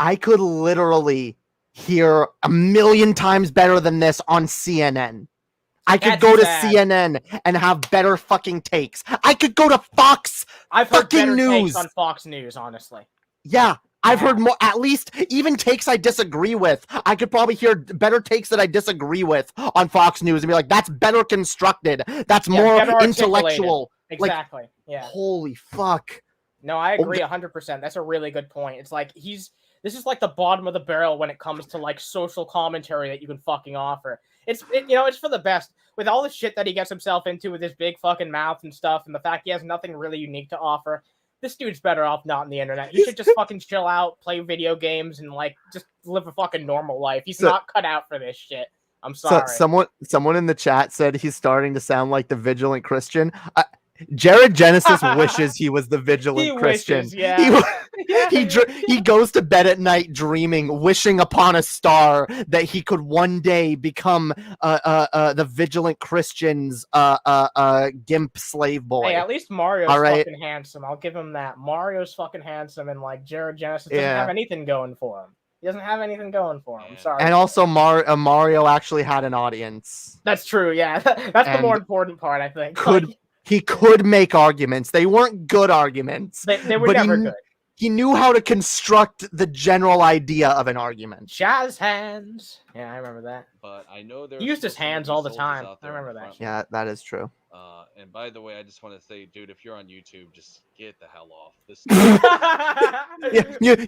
I could literally hear 1,000,000 times better than this on CNN. I could go to CNN and have better fucking takes. I could go to Fox fucking News. Takes on Fox News, honestly. Yeah, I've heard more, at least even takes I disagree with. I could probably hear better takes that I disagree with on Fox News and be like, that's better constructed. That's more intellectual. Exactly. Like, yeah. Holy fuck. No, I agree 100%. That's a really good point. It's like this is like the bottom of the barrel when it comes to like social commentary that you can fucking offer. It's for the best. With all the shit that he gets himself into with his big fucking mouth and stuff, and the fact he has nothing really unique to offer, this dude's better off not on the internet. He should just fucking chill out, play video games, and like just live a fucking normal life. He's not cut out for this shit. I'm So sorry. someone in the chat said he's starting to sound like the vigilant Christian. Jared Genesis wishes he was the vigilant He Christian. wishes, yeah. Yeah. He goes to bed at night dreaming, wishing upon a star that he could one day become the vigilant Christian's gimp slave boy. Hey, at least Mario's All right. fucking handsome. I'll give him that. Mario's fucking handsome, and like Jared Genesis doesn't Yeah. have anything going for him. He doesn't have anything going for him. I'm Yeah. sorry. And also Mario actually had an audience. That's true. Yeah, that's the And more important part, I think. He could make arguments. They weren't good arguments. They were but never good. He knew how to construct the general idea of an argument. Shaz hands. Yeah, I remember that. But I know there. He used his hands all the time. I remember that. Yeah, that is true. And by the way, I just want to say, dude, if you're on YouTube, just get the hell off this.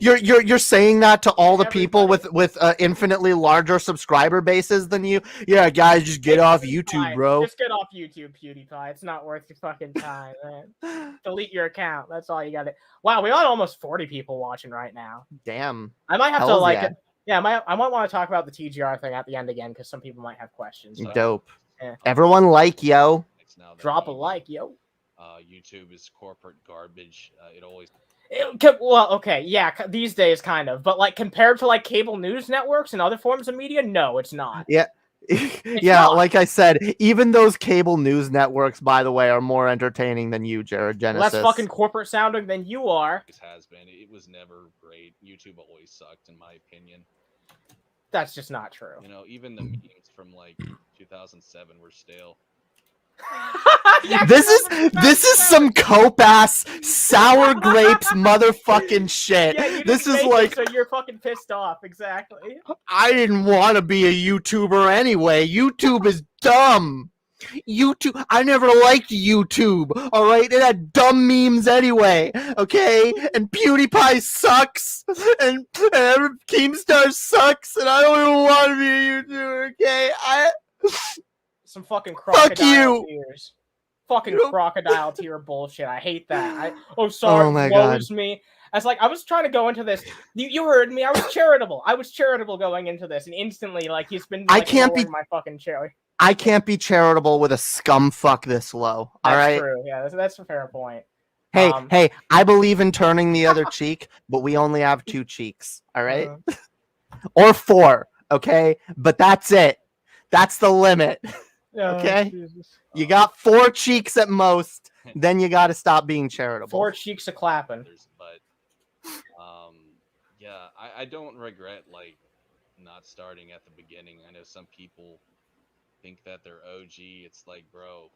You're saying that to all the people Everybody. with infinitely larger subscriber bases than you. Yeah, guys, just get off YouTube, bro. Just get off YouTube, PewDiePie. It's not worth your fucking time, man. Delete your account. That's all you got to. Wow, we got almost 40 people watching right now. Damn. I might have to Hells like. yeah. Yeah, I might want to talk about the TGR thing at the end again because some people might have questions. So. Dope. Yeah. Everyone like yo. Drop a like, yo. YouTube is corporate garbage. It always. Well, okay, yeah, these days kind of, but like compared to like cable news networks and other forms of media, no, it's not. Yeah. Yeah, not. like I said, even those cable news networks, by the way, are more entertaining than you, Jared Genesis. Less fucking corporate sounding than you are. It has been. It was never great. YouTube always sucked, in my opinion. That's just not true. You know, even the memes from like 2007 were stale. Yeah, this is some cope ass sour grapes motherfucking shit. Yeah, you this didn't is make like it, so you're fucking pissed off. Exactly. I didn't want to be a YouTuber anyway. YouTube is dumb. YouTube, I never liked YouTube. All right, it had dumb memes anyway. Okay, and PewDiePie sucks, and Keemstar sucks, and I don't even want to be a YouTuber. Okay, Some fucking crocodile you. tears. Fucking crocodile tear bullshit. I hate that. Sorry, Oh my woes God. me. I was like, I was trying to go into this. You heard me. I was charitable. I was charitable going into this, and instantly, like, he's been. Like, I can't be my fucking chair. I can't be charitable with a scum fuck this low. All That's right. true. Yeah, that's a fair point. Hey, I believe in turning the other cheek, but we only have 2 cheeks. All right, or 4. Okay, but that's it. That's the limit. Okay, you got 4 cheeks at most. Then you got to stop being charitable. 4 cheeks a clapping. But yeah, I don't regret like not starting at the beginning. I know some people think that they're OG. It's like, bro.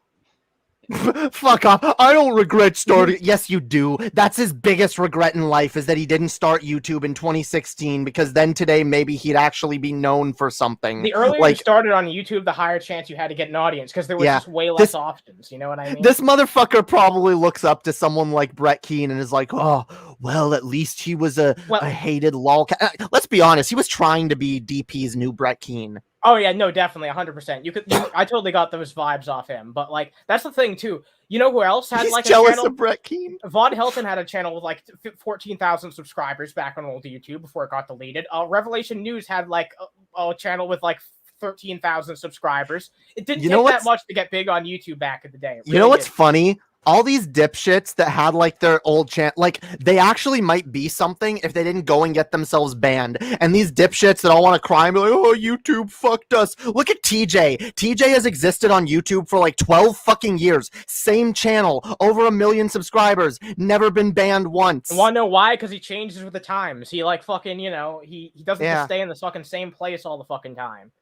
Fuck off. I don't regret starting. Yes, you do. That's his biggest regret in life is that he didn't start YouTube in 2016 because then today maybe he'd actually be known for something. The earlier you started on YouTube, the higher chance you had to get an audience because there was just way less options. You know what I mean? This motherfucker probably looks up to someone like Brett Keane and is like, oh, well, at least he was a hated lolcat. Let's be honest. He was trying to be DP's new Brett Keane. Oh yeah, no, definitely, 100%. I totally got those vibes off him. But like, that's the thing too. You know who else had like a channel? Jealous of Brett Keane. Vaughn Helton had a channel with like 14,000 subscribers back on old YouTube before it got deleted. Revelation News had like a channel with like 13,000 subscribers. It didn't take that much to get big on YouTube back in the day. You know what's funny? All these dipshits that had like their old channel, like they actually might be something if they didn't go and get themselves banned. And these dipshits that all want to cry and be like, oh, YouTube fucked us. Look at TJ. TJ has existed on YouTube for like 12 fucking years. Same channel, over 1 million subscribers, never been banned once. You want to know why? Because he changes with the times. He like fucking, you know, he doesn't just stay in the fucking same place all the fucking time.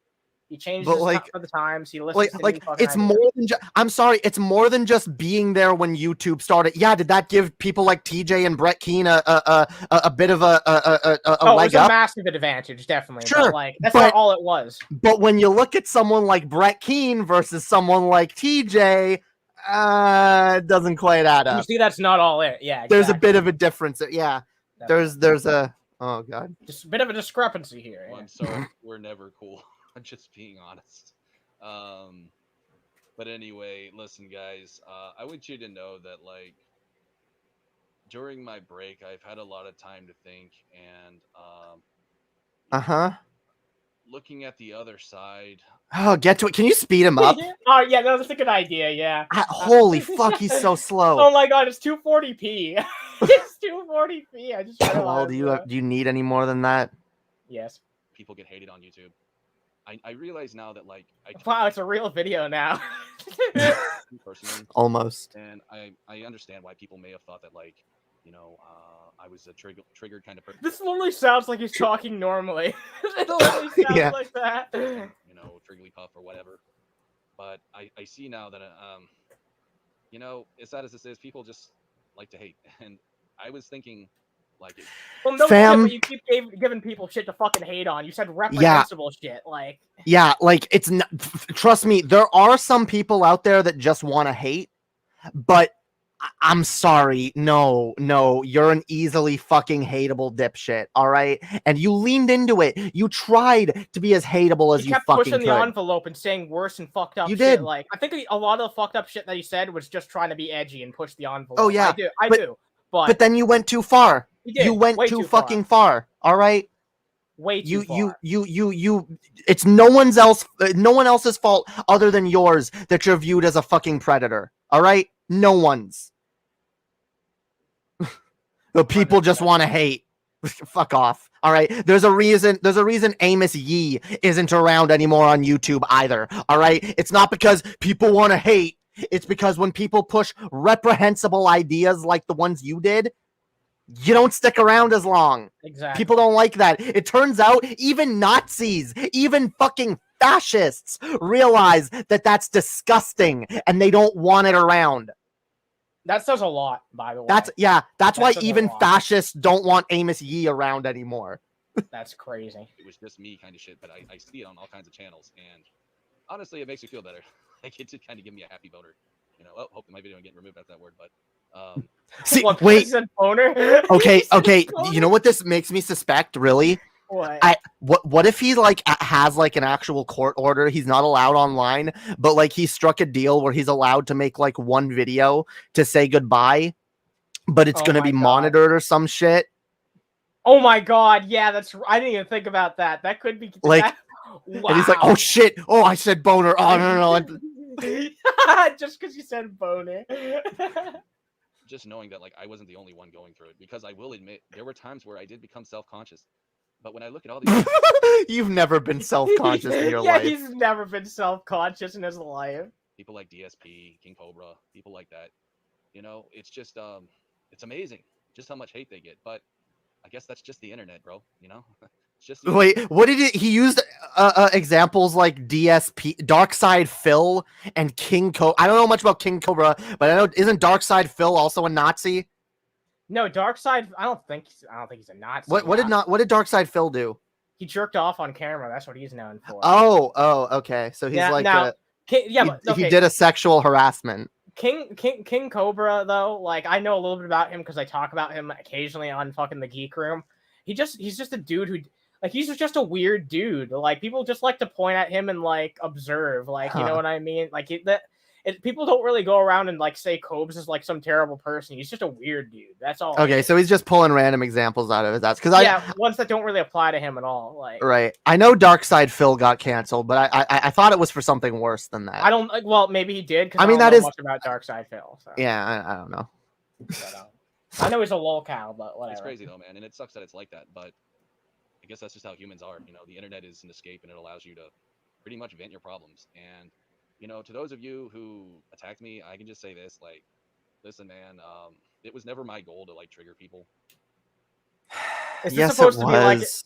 He changes for the times. He listens to it's more than I'm sorry, it's more than just being there when YouTube started. Yeah, did that give people like TJ and Brett Keane a bit of a leg up? It was a massive advantage, definitely. Sure, but like that's not all it was. But when you look at someone like Brett Keane versus someone like TJ, it doesn't quite add up. You see, that's not all it. Yeah, exactly. There's a bit of a difference. Yeah, definitely. there's a oh god, just a bit of a discrepancy here. Well, I'm sorry, we're never cool. I'm just being honest. But anyway, listen, guys. I want you to know that, like, during my break, I've had a lot of time to think, and looking at the other side. Oh, get to it. Can you speed him up? Oh yeah, no, that's a good idea. Yeah. Holy fuck, he's so slow. Oh my god, it's 240p. It's 240p. I just realized. Well, do you need any more than that? Yes. People get hated on YouTube. I realize now that like Wow, it's a real video now. personally, Almost. and I understand why people may have thought that like, you know, I was a triggered kind of person. This literally sounds like he's talking normally. It literally sounds Yeah. like that. You know, Trigglypuff or whatever. But I see now that you know, as sad as this is, people just like to hate, and I was thinking like. Well, no Fam. shit, but you keep giving people shit to fucking hate on. You said reprehensible shit, like. Yeah, like it's not, trust me, there are some people out there that just want to hate, but I'm sorry, no, you're an easily fucking hateable dipshit, all right? And you leaned into it. You tried to be as hateable as you kept fucking pushing could. the envelope and saying worse and fucked up You shit. did. Like, I think a lot of the fucked up shit that he said was just trying to be edgy and push the envelope. Oh, yeah. I do. But then you went too far. He did, You went way too too far. fucking far, all right? Way too far. It's no one else's fault other than yours that you're viewed as a fucking predator, all right? No one's. The people just want to hate. Fuck off. All right. There's a reason Amos Yee isn't around anymore on YouTube either. All right. It's not because people want to hate. It's because when people push reprehensible ideas like the ones you did, you don't stick around as long. Exactly. People don't like that. It turns out even Nazis, even fucking fascists realize that that's disgusting and they don't want it around. That says a lot, by the way. That's why says a even lot. fascists don't want Amos Yee around anymore. That's crazy. It was just me kind of shit, but I see it on all kinds of channels, and honestly, it makes me feel better. Like it just kind of give me a happy boner. You know, oh, hopefully my video getting removed after that word, but See, What, wait. he said boner? Okay. He said You know boner? what this makes me suspect? Really? What? What if he like has like an actual court order? He's not allowed online, but like he struck a deal where he's allowed to make like one video to say goodbye, but it's Oh gonna my be God. monitored or some shit. Oh my god, yeah, I didn't even think about that. That could be Like, wow. And he's like, "Oh shit! Oh, I said boner. Oh no." Just because you said boner. just knowing that like I wasn't the only one going through it, because I will admit there were times where I did become self-conscious. But when I look at all these, You've never been self-conscious in your life. He's never been self-conscious in his life. people like DSP, King Cobra, people like that, you know, it's just it's amazing just how much hate they get. But I guess that's just the internet, bro. You know, it's just Wait, what did he used examples like DSP, Darkside Phil, and King Cobra. I don't know much about King Cobra, but I know isn't Darkside Phil also a Nazi? No, Darkseid. I don't think he's a Nazi. What did Darkside Phil do? He jerked off on camera. That's what he's known for. Oh, okay. So he's he did a sexual harassment. King Cobra though, like I know a little bit about him because I talk about him occasionally on fucking the Geek Room. He's just a dude who like he's just a weird dude. Like people just like to point at him and like observe, like you know what I mean? Like people don't really go around and like say Cobes is like some terrible person. He's just a weird dude. That's all. Okay, so he's just pulling random examples out of his ass ones that don't really apply to him at all. Like right. I know Darkside Phil got canceled, but I thought it was for something worse than that. I don't. Well, maybe he did. I mean, don't that know is much about Darkside Phil. So. Yeah, I don't know. But, I know he's a lolcow, but whatever. It's crazy though, man, and it sucks that it's like that. But I guess that's just how humans are. You know, the internet is an escape, and it allows you to pretty much vent your problems. And you know, to those of you who attacked me, I can just say this: like, listen, man, it was never my goal to like trigger people. Yes, it was.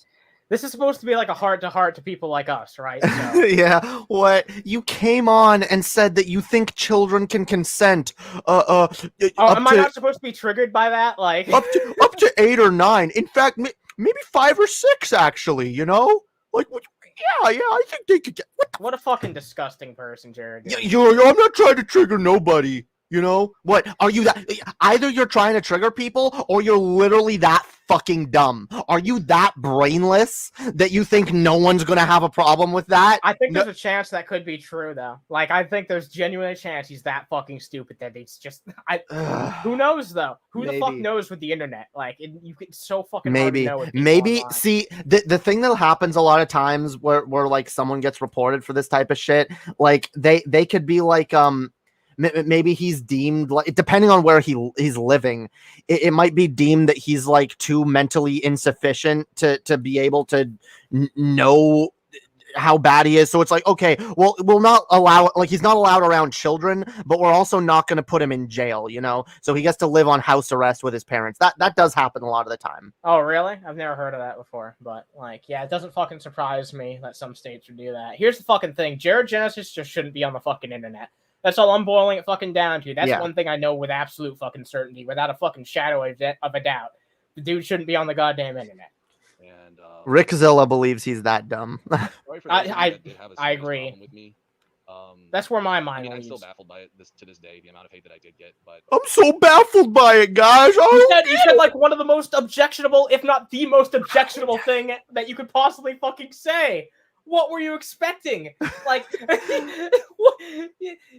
This is supposed to be like a heart-to-heart to people like us, right? So. Yeah. What? You came on and said that you think children can consent. Am I not supposed to be triggered by that? Like up to 8 or 9. In fact, maybe 5 or 6 actually. You know, like yeah. I think they could get. What a fucking disgusting person, Jared. I'm not trying to trigger nobody. You know what? Are you that? Either you're trying to trigger people, or you're literally that fucking dumb. Are you that brainless that you think no one's gonna have a problem with that? I think No- there's a chance that could be true, though. Like, I think there's genuine chance he's that fucking stupid that it's just. Who knows, though? Who the fuck Maybe. knows with the internet? Like, it's so fucking hard to know. With people Maybe. online. See, the thing that happens a lot of times where like someone gets reported for this type of shit, like they could be like maybe he's deemed, like, depending on where he's living, it might be deemed that he's like too mentally insufficient to be able to know how bad he is. So it's like, okay, well, we'll not allow, like, he's not allowed around children, but we're also not going to put him in jail, you know? So he gets to live on house arrest with his parents. That does happen a lot of the time. Oh, really? I've never heard of that before. But, like, yeah, it doesn't fucking surprise me that some states would do that. Here's the fucking thing. Jared Genesis just shouldn't be on the fucking internet. That's all I'm boiling it fucking down to. That's one thing I know with absolute fucking certainty, without a fucking shadow of a doubt. The dude shouldn't be on the goddamn internet. And Rick Zilla believes he's that dumb. I agree. With me. That's where my mind I'm leads. still baffled by it to this day, the amount of hate that I did get. But I'm so baffled by it, guys. You said like one of the most objectionable, if not the most objectionable thing that you could possibly fucking say. What were you expecting? Like,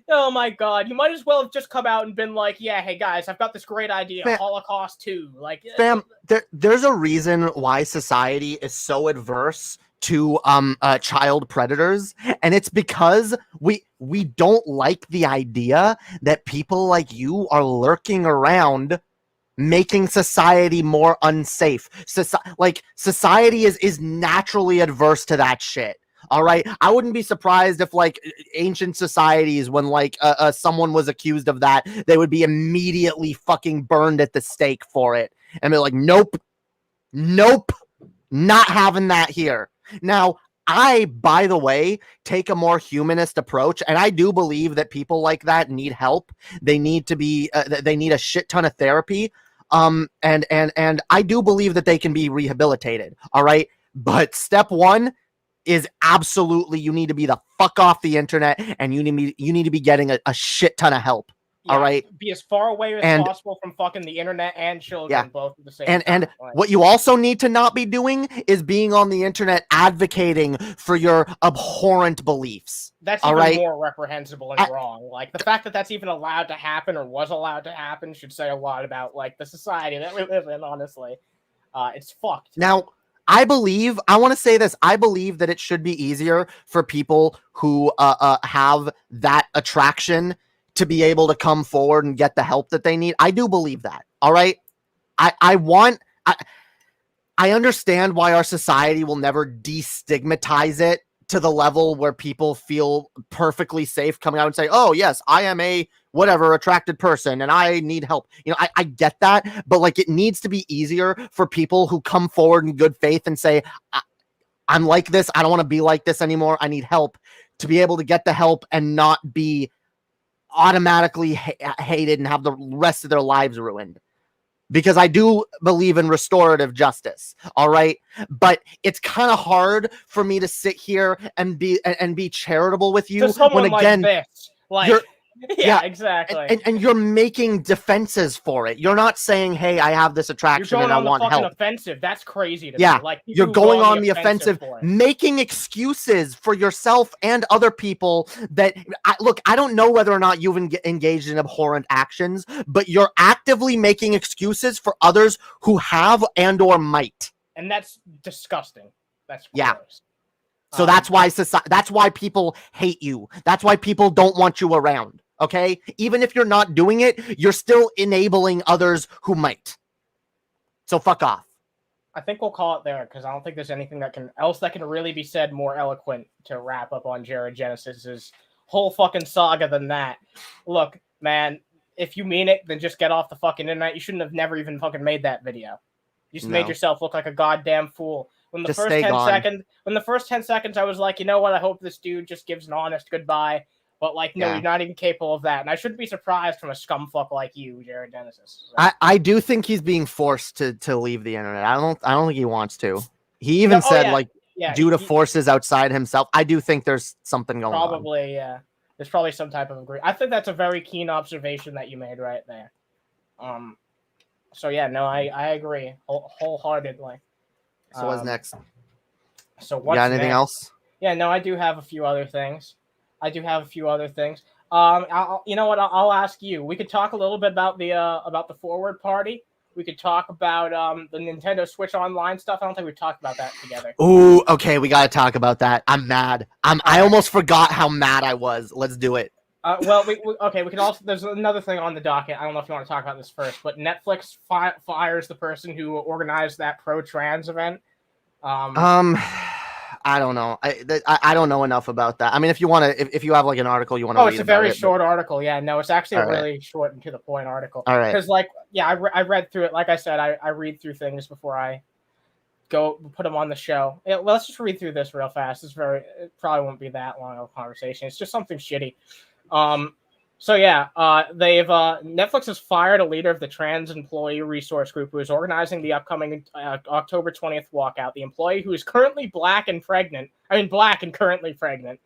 oh my god, you might as well have just come out and been like, yeah, hey guys, I've got this great idea, Holocaust 2. Like, fam, there's a reason why society is so adverse to child predators, and it's because we don't like the idea that people like you are lurking around making society more unsafe. Society is naturally adverse to that shit. All right, I wouldn't be surprised if, like, ancient societies, when like someone was accused of that, they would be immediately fucking burned at the stake for it, and be like, nope, not having that here. Now, I, by the way, take a more humanist approach, and I do believe that people like that need help. They need to be, they need a shit ton of therapy. And I do believe that they can be rehabilitated. All right, but step one is absolutely, you need to be the fuck off the internet, and you need to be getting a shit ton of help. Yeah, all right, be as far away as possible from fucking the internet and children, both at the same time. And what you also need to not be doing is being on the internet advocating for your abhorrent beliefs. That's even more reprehensible and wrong. Like, the fact that that's even allowed to happen, or was allowed to happen, should say a lot about, like, the society that we live in, honestly. It's fucked. Now, I want to say this, I believe that it should be easier for people who have that attraction to be able to come forward and get the help that they need. I do believe that. All right. I understand why our society will never destigmatize it to the level where people feel perfectly safe coming out and say, oh yes, I am a whatever attracted person and I need help. You know, I get that, but like, it needs to be easier for people who come forward in good faith and say, I'm like this, I don't want to be like this anymore, I need help, to be able to get the help and not be automatically hated and have the rest of their lives ruined. Because I do believe in restorative justice, all right? But it's kind of hard for me to sit here and be charitable with you when, again, like this. Like, yeah, exactly. And you're making defenses for it. You're not saying, hey, I have this attraction and I want help. Offensive. That's crazy to me. Like, you're going on the offensive, making excuses for yourself and other people that, I don't know whether or not you've engaged in abhorrent actions, but you're actively making excuses for others who have and or might. And that's disgusting. That's gross. Yeah. So that's why people hate you. That's why people don't want you around. Okay, even if you're not doing it, you're still enabling others who might. So fuck off. I think we'll call it there, because I don't think there's anything that can really be said more eloquent to wrap up on Jared Genesis's whole fucking saga than that. Look, man, if you mean it, then just get off the fucking internet. You shouldn't have never even fucking made that video. You just made yourself look like a goddamn fool. When the first 10 seconds, I was like, you know what? I hope this dude just gives an honest goodbye. But, like, no, you're not even capable of that. And I shouldn't be surprised from a scumfuck like you, Jared Genesis. So. I do think he's being forced to leave the internet. I don't think he wants to. He even said, due to forces outside himself. I do think there's something going on. Probably, yeah. There's probably some type of agreement. I think that's a very keen observation that you made right there. So yeah, no, I agree wholeheartedly. So what's next? So You what's got anything next? else? Yeah, no, I do have a few other things. You know what? I'll ask you. We could talk a little bit about the Forward Party. We could talk about the Nintendo Switch Online stuff. I don't think we've talked about that together. Ooh, okay, we got to talk about that. I'm mad. I right. almost forgot how mad I was. Let's do it. Well, we can also. There's another thing on the docket. I don't know if you want to talk about this first, but Netflix fires the person who organized that pro-trans event. I don't know. I don't know enough about that. I mean, if you want to, if you have like an article you want to read, it's a very short article. Yeah, no, it's actually a really short and to the point article. All right. Because I read through it. Like I said, I read through things before I go put them on the show. Yeah, let's just read through this real fast. It probably won't be that long of a conversation. It's just something shitty. So yeah, Netflix has fired a leader of the trans employee resource group who is organizing the upcoming October 20th walkout. The employee who is currently black and currently pregnant.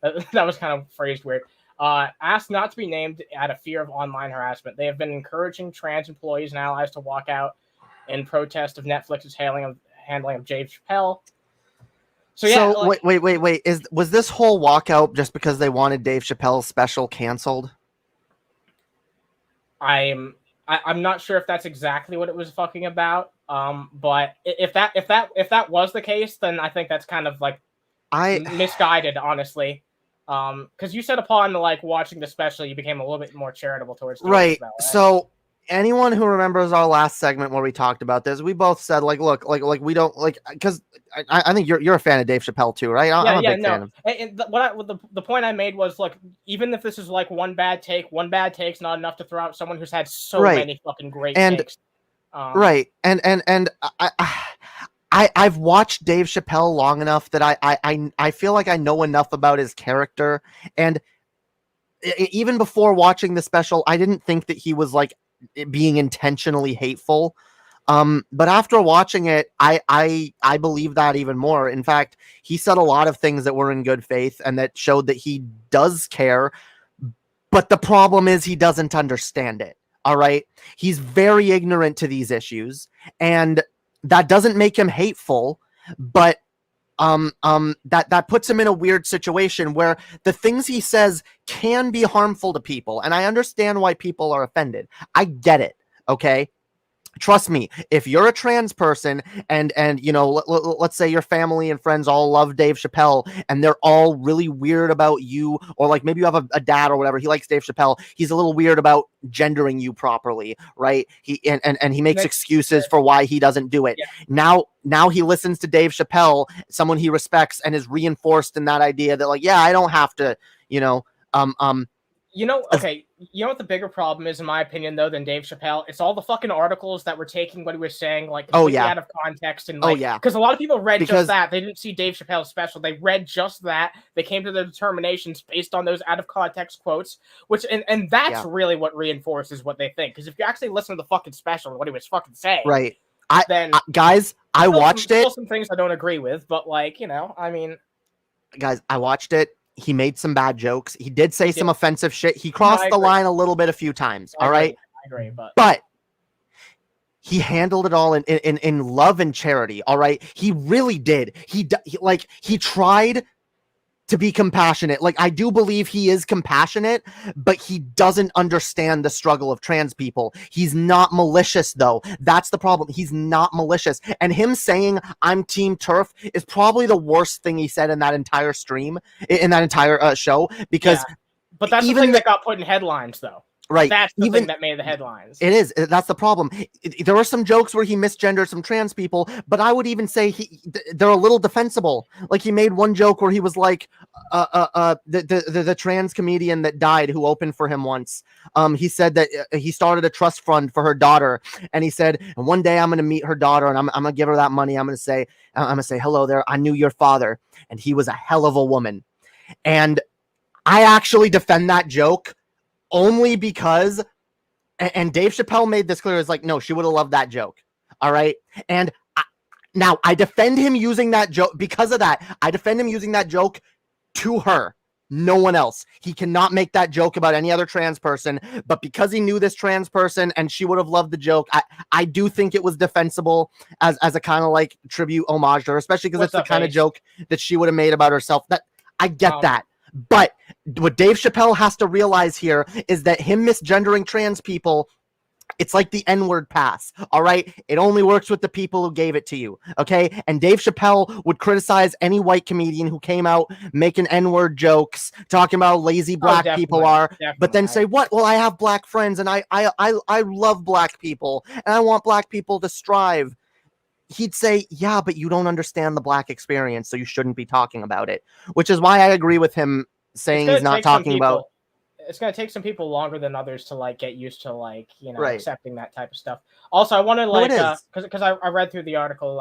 That was kind of phrased weird. Asked not to be named out of fear of online harassment. They have been encouraging trans employees and allies to walk out in protest of Netflix's handling of Dave Chappelle. So yeah. Wait. Was this whole walkout just because they wanted Dave Chappelle's special canceled? I'm not sure if that's exactly what it was fucking about. But if that was the case, then I think that's kind of like misguided, honestly. Because you said upon watching the special, you became a little bit more charitable towards Dave right. Chappelle, right? So anyone who remembers our last segment where we talked about this, we both said look, we don't because I think you're a fan of Dave Chappelle too, right? I'm a big fan of. And the point I made was even if this is one bad take's not enough to throw out someone who's had so many fucking great takes. Right, and I've watched Dave Chappelle long enough that I feel like I know enough about his character, and even before watching the special, I didn't think that he was being intentionally hateful. But after watching it, I believe that even more. In fact, he said a lot of things that were in good faith and that showed that he does care. But the problem is he doesn't understand it. All right. He's very ignorant to these issues, and that doesn't make him hateful, but that puts him in a weird situation where the things he says can be harmful to people. And I understand why people are offended. I get it. Okay. Trust me, if you're a trans person and let's say your family and friends all love Dave Chappelle and they're all really weird about you, or maybe you have a dad or whatever, he likes Dave Chappelle, he's a little weird about gendering you properly, right? He makes excuses for why he doesn't do it. Yeah. Now he listens to Dave Chappelle, someone he respects, and is reinforced in that idea that I don't have to, okay, you know what the bigger problem is, in my opinion, though, than Dave Chappelle? It's all the fucking articles that were taking what he was saying, completely out of context. And because a lot of people read just that. They didn't see Dave Chappelle's special. They read just that. They came to their determinations based on those out of context quotes, and that's really what reinforces what they think. Because if you actually listen to the fucking special and what he was fucking saying, right? Guys, I watched it. Still some things I don't agree with, but guys, I watched it. He made some bad jokes. He did say some offensive shit. He crossed the line a little bit a few times. All right. I agree, but he handled it all in love and charity. All right. He really did. He tried to be compassionate. I do believe he is compassionate, but he doesn't understand the struggle of trans people. He's not malicious, though. That's the problem. He's not malicious. And him saying I'm Team TERF is probably the worst thing he said in that entire stream, in that entire show, because but that's the thing that got put in headlines, though. Right. That's the thing that made the headlines. It is. That's the problem. There were some jokes where he misgendered some trans people, but I would even say they're a little defensible. He made one joke where he was the trans comedian that died who opened for him once. He said that he started a trust fund for her daughter, and he said, and one day I'm going to meet her daughter and I'm going to give her that money. I'm going to say, hello there. I knew your father, and he was a hell of a woman. And I actually defend that joke only because, and Dave Chappelle made this clear, is no, she would have loved that joke. All right. And I defend him using that joke because of that. I defend him using that joke to her, No one else. He cannot make that joke about any other trans person, but because he knew this trans person and she would have loved the joke, I do think it was defensible as a kind of like tribute homage to her, especially because it's the kind of joke that she would have made about herself. That I get that. But what Dave Chappelle has to realize here is that him misgendering trans people, it's like the N-word pass, all right? It only works with the people who gave it to you, okay? And Dave Chappelle would criticize any white comedian who came out making N-word jokes, talking about how lazy black people are, but then say, what? Well, I have black friends, and I love black people, and I want black people to strive. He'd say, yeah, but you don't understand the black experience, so you shouldn't be talking about it, which is why I agree with him saying he's not talking about... It's going to take some people longer than others to like get used to like, you know, accepting that type of stuff. Also, I want to like, because I read through the article,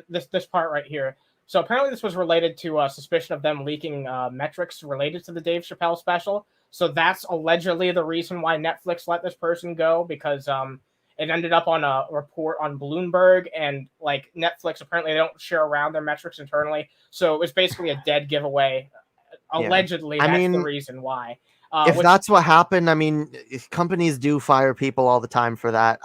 this part right here. So apparently this was related to suspicion of them leaking metrics related to the Dave Chappelle special. So that's allegedly the reason why Netflix let this person go, because it ended up on a report on Bloomberg, and like Netflix, apparently they don't share around their metrics internally. So it was basically a dead giveaway. Allegedly, that's the reason why. If that's what happened, I mean, companies do fire people all the time for that.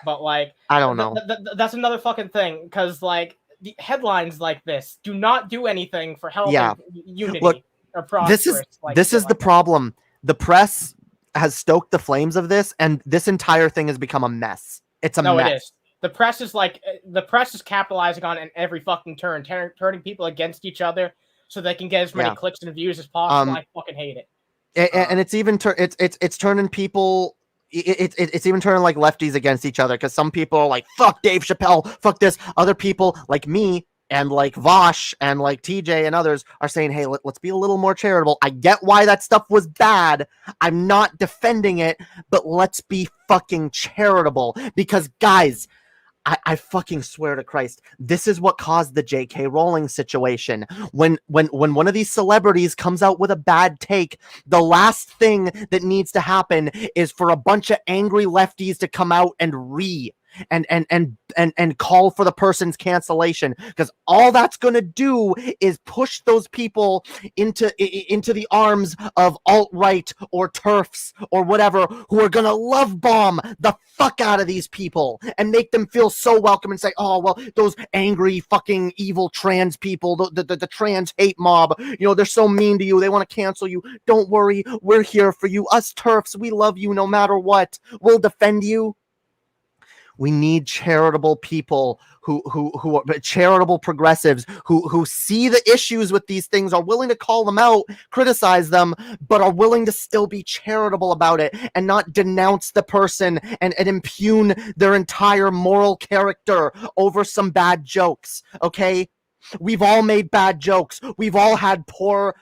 But like, I don't know. That's another fucking thing, because like the headlines like this do not do anything for helping unity. Look, or progress. This is the problem. The press has stoked the flames of this, and this entire thing has become a mess. It's a mess. It is. The press is capitalizing on it in every fucking turn, turning people against each other so they can get as many clicks and views as possible. I fucking hate it. And it's even it's turning people. It's even turning like lefties against each other, because some people are like, fuck Dave Chappelle, fuck this. Other people like me and like Vosh and like TJ and others are saying, hey, let's be a little more charitable. I get why that stuff was bad. I'm not defending it, but let's be fucking charitable, because guys, I fucking swear to Christ, this is what caused the J.K. Rowling situation. When one of these celebrities comes out with a bad take, the last thing that needs to happen is for a bunch of angry lefties to come out and call for the person's cancellation, because all that's going to do is push those people into the arms of alt-right or TERFs or whatever, who are going to love bomb the fuck out of these people and make them feel so welcome and say, oh, well, those angry fucking evil trans people, the trans hate mob, you know, they're so mean to you, they want to cancel you. Don't worry, we're here for you. Us TERFs, we love you no matter what. We'll defend you. We need charitable people who are charitable progressives who see the issues with these things, are willing to call them out, criticize them, but are willing to still be charitable about it and not denounce the person and impugn their entire moral character over some bad jokes. Okay? We've all made bad jokes. We've all had poor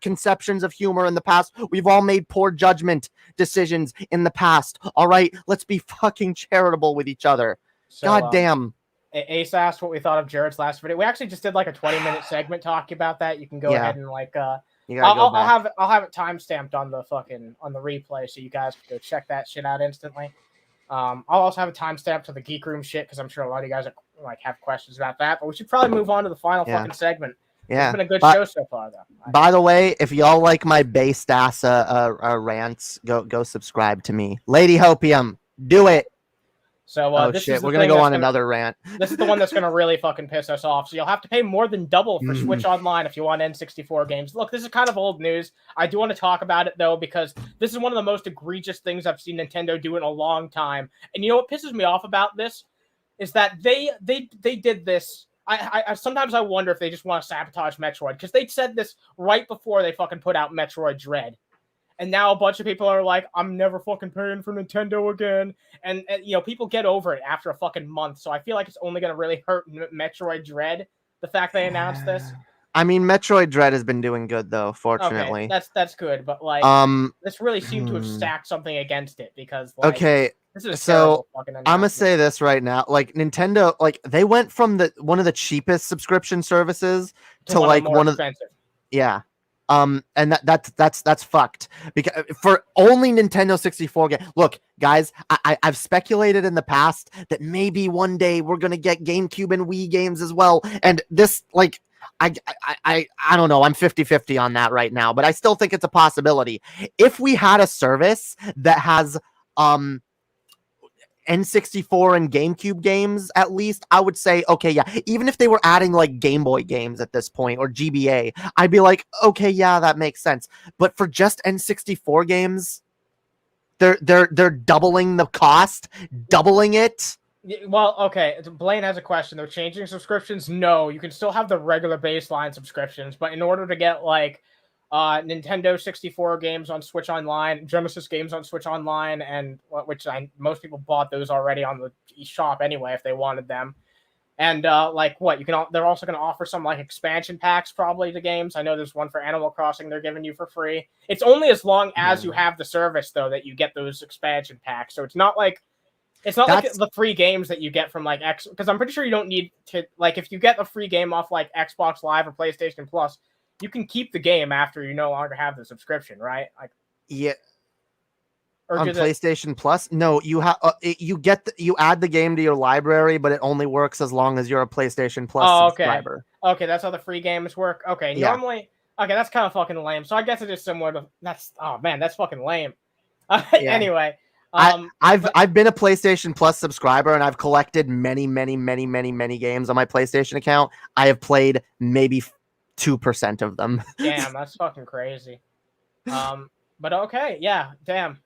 conceptions of humor in the past. We've all made poor judgment decisions in the past. All right, let's be fucking charitable with each other. So, God damn. Ace asked what we thought of Jared's last video. We actually just did like a 20-minute segment talking about that. You can go ahead and like I'll have it timestamped on the replay, so you guys can go check that shit out instantly. I'll also have a timestamp to the Geek Room shit, because I'm sure a lot of you guys have questions about that. But we should probably move on to the final fucking segment. Yeah, it's been a good show so far, though. By the way, if y'all like my based ass rants, go subscribe to me, Lady Hopium. Do it. So we're gonna go on another rant. This is the one that's gonna really fucking piss us off. So you'll have to pay more than double for Switch Online if you want N64 games. Look, this is kind of old news. I do want to talk about it though, because this is one of the most egregious things I've seen Nintendo do in a long time. And you know what pisses me off about this is that they did this. I sometimes I wonder if they just want to sabotage Metroid, because they said this right before they fucking put out Metroid Dread. And now a bunch of people are like, I'm never fucking paying for Nintendo again. And you know, people get over it after a fucking month. So I feel like it's only going to really hurt Metroid Dread, the fact they announced this. I mean, Metroid Dread has been doing good, though, fortunately. Okay, that's good. But, like, this really seemed to have stacked something against it, because, like, this is so I'm going to say this right now. Like, Nintendo, like, they went from one of the cheapest subscription services to like, one of the... Yeah. And that's fucked, because for only Nintendo 64 game. Look, guys, I've speculated in the past that maybe one day we're gonna get GameCube and Wii games as well. And this, like, I don't know. I'm 50-50 on that right now, but I still think it's a possibility. If we had a service that has N64 and GameCube games, at least, I would say, okay, yeah. Even if they were adding like Game Boy games at this point or GBA, I'd be like, okay, yeah, that makes sense. But for just N64 games, they're doubling the cost, doubling it. Well, okay. Blaine has a question. They're changing subscriptions? No, you can still have the regular baseline subscriptions, but in order to get like Nintendo 64 games on Switch Online, Genesis games on Switch Online, and which most people bought those already on the eShop anyway if they wanted them. And like what they're also going to offer some like expansion packs probably to games. I know there's one for Animal Crossing they're giving you for free. It's only as long as you have the service though that you get those expansion packs. So it's not like the free games that you get from like X, because I'm pretty sure you don't need to, like, if you get a free game off like Xbox Live or PlayStation Plus, you can keep the game after you no longer have the subscription, right? Like, yeah. Or on PlayStation Plus, no, you have you add the game to your library, but it only works as long as you're a PlayStation Plus subscriber. Okay, that's how the free games work. Okay, normally, okay, that's kind of fucking lame. So I guess it is similar to that's fucking lame. Anyway. I've been a PlayStation Plus subscriber and I've collected many games on my PlayStation account. I have played maybe 2% of them. Damn, that's fucking crazy. But okay, yeah, damn.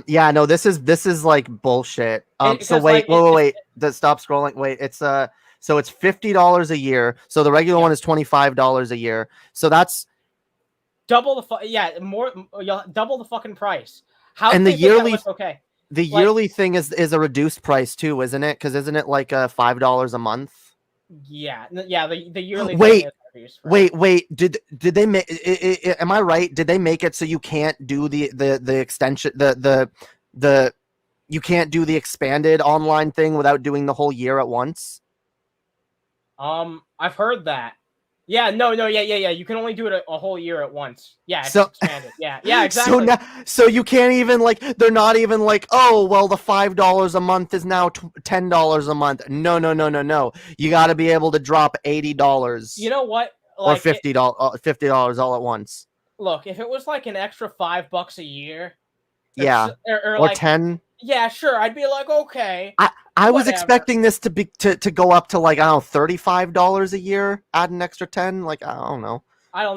Yeah, no, this is like bullshit. So wait. Stop scrolling. Wait, it's so it's $50 a year. So the regular one is $25 a year. So that's double the double the fucking price. How and the yearly okay. The yearly thing is a reduced price too, isn't it? Because isn't it like $5 a month? Yeah. The yearly. Wait. Did they make? Am I right? Did they make it so you can't do the extension you can't do the expanded online thing without doing the whole year at once? I've heard that. Yeah, yeah. You can only do it a whole year at once. Yeah, it's expanded. Yeah, exactly. So you can't even they're not even like, oh, well, the $5 a month is now $10 a month. No. You got to be able to drop $80. You know what? Like, or $50 all at once. Look, if it was like an extra $5 a year, or like 10. Yeah, sure. I'd be like, okay. I was expecting this to go up to like, I don't know, $35 a year, add an extra 10. Like, I don't know.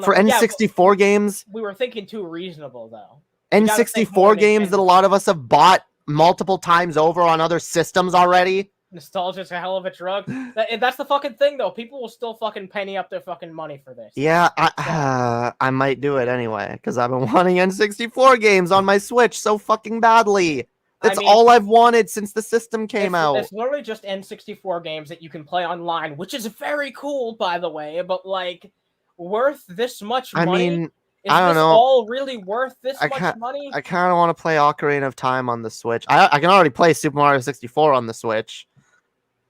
For N64 games. We were thinking too reasonable though. N64 games that a lot of us have bought multiple times over on other systems already. Nostalgia's a hell of a drug. That's the fucking thing though. People will still fucking penny up their fucking money for this. Yeah, I might do it anyway because I've been wanting N64 games on my Switch so fucking badly. That's all I've wanted since the system came out. It's literally just N64 games that you can play online, which is very cool, by the way. But like, worth this much money? I mean, is I don't know. All really worth this much money? I kind of want to play Ocarina of Time on the Switch. I can already play Super Mario 64 on the Switch,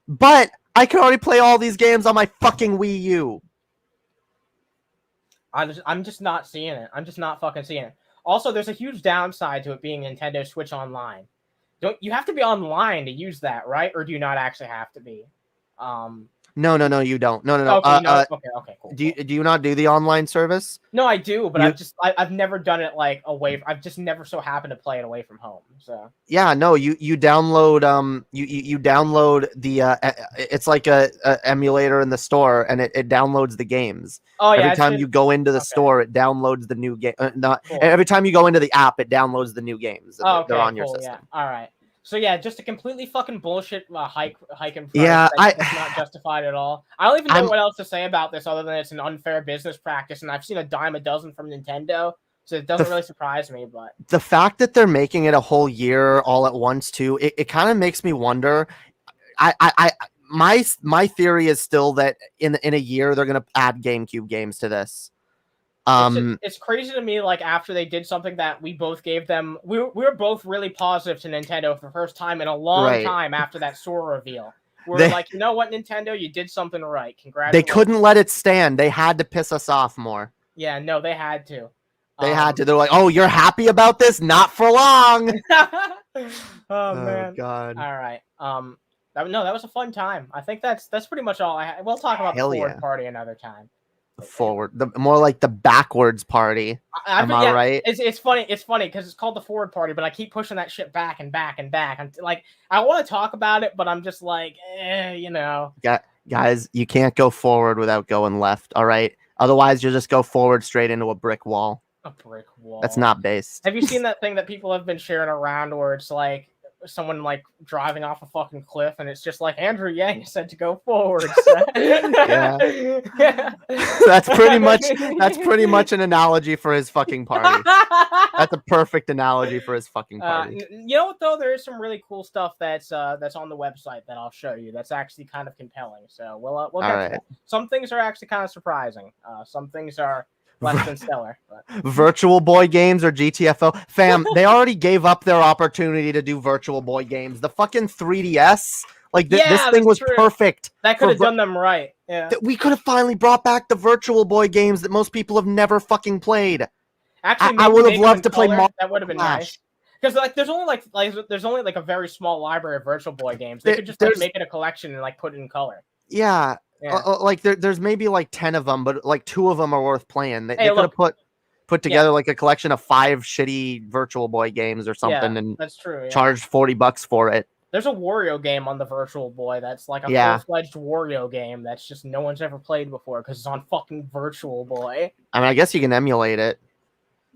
but I can already play all these games on my fucking Wii U. I'm just not seeing it. I'm just not fucking seeing it. Also, there's a huge downside to it being Nintendo Switch Online. Don't you have to be online to use that, right? Or do you not actually have to be? No, you don't. No. Okay, cool. Do you not do the online service? No, I do, but I've never done it like away. I've just never so happened to play it away from home. So yeah, no, you download you download the it's like a emulator in the store, and it downloads the games. Oh yeah. Every time you go into the store, it downloads the new game. Cool. Every time you go into the app, it downloads the new games. They're on your system. Yeah. All right. So yeah, just a completely fucking bullshit hike in price. Yeah, that's not justified at all. I don't even know what else to say about this other than it's an unfair business practice, and I've seen a dime a dozen from Nintendo, so it doesn't really surprise me. But the fact that they're making it a whole year all at once too, it kind of makes me wonder. My theory is still that in a year they're gonna add GameCube games to this. It's crazy to me, like, after they did something that we both gave them, we were both really positive to Nintendo for the first time in a long time after that Sora reveal. We're like, you know what, Nintendo, you did something right. Congratulations. They couldn't let it stand. They had to piss us off more. Yeah, no, they had to. They had to. They're like, oh, you're happy about this? Not for long. Oh man. God. All right. No, that was a fun time. I think that's pretty much all I had. We'll talk about Hell the forward yeah. party another time. Forward, the more like the backwards party. Am I right? It's funny. It's funny because it's called the forward party, but I keep pushing that shit back and back and back. I'm like, I want to talk about it, but I'm just like, you know. Guys, you can't go forward without going left. All right. Otherwise, you'll just go forward straight into a brick wall. A brick wall. That's not based. Have you seen that thing that people have been sharing around where it's like someone like driving off a fucking cliff and it's just like Andrew Yang said to go forward? Yeah. That's pretty much an analogy for his fucking party. That's a perfect analogy for his fucking party. You know what though? There is some really cool stuff that's on the website that I'll show you. That's actually kind of compelling. So we'll get to that. Some things are actually kind of surprising. Some things are less than stellar. But. Virtual Boy games or GTFO, fam. They already gave up their opportunity to do Virtual Boy games. The fucking 3DS, like this thing was perfect. That could have done them right. Yeah, we could have finally brought back the Virtual Boy games that most people have never fucking played. Actually, I would have loved to play Mario. That would have been nice. Because like, there's only like a very small library of Virtual Boy games. They could just like, make it a collection and like put it in color. Yeah. Like there's maybe like 10 of them, but like 2 of them are worth playing. They could have put together like a collection of 5 shitty Virtual Boy games or something, and that's true. Charged $40 for it. There's a Wario game on the Virtual Boy that's like a full-fledged Wario game that's just no one's ever played before because it's on fucking Virtual Boy. I mean, I guess you can emulate it.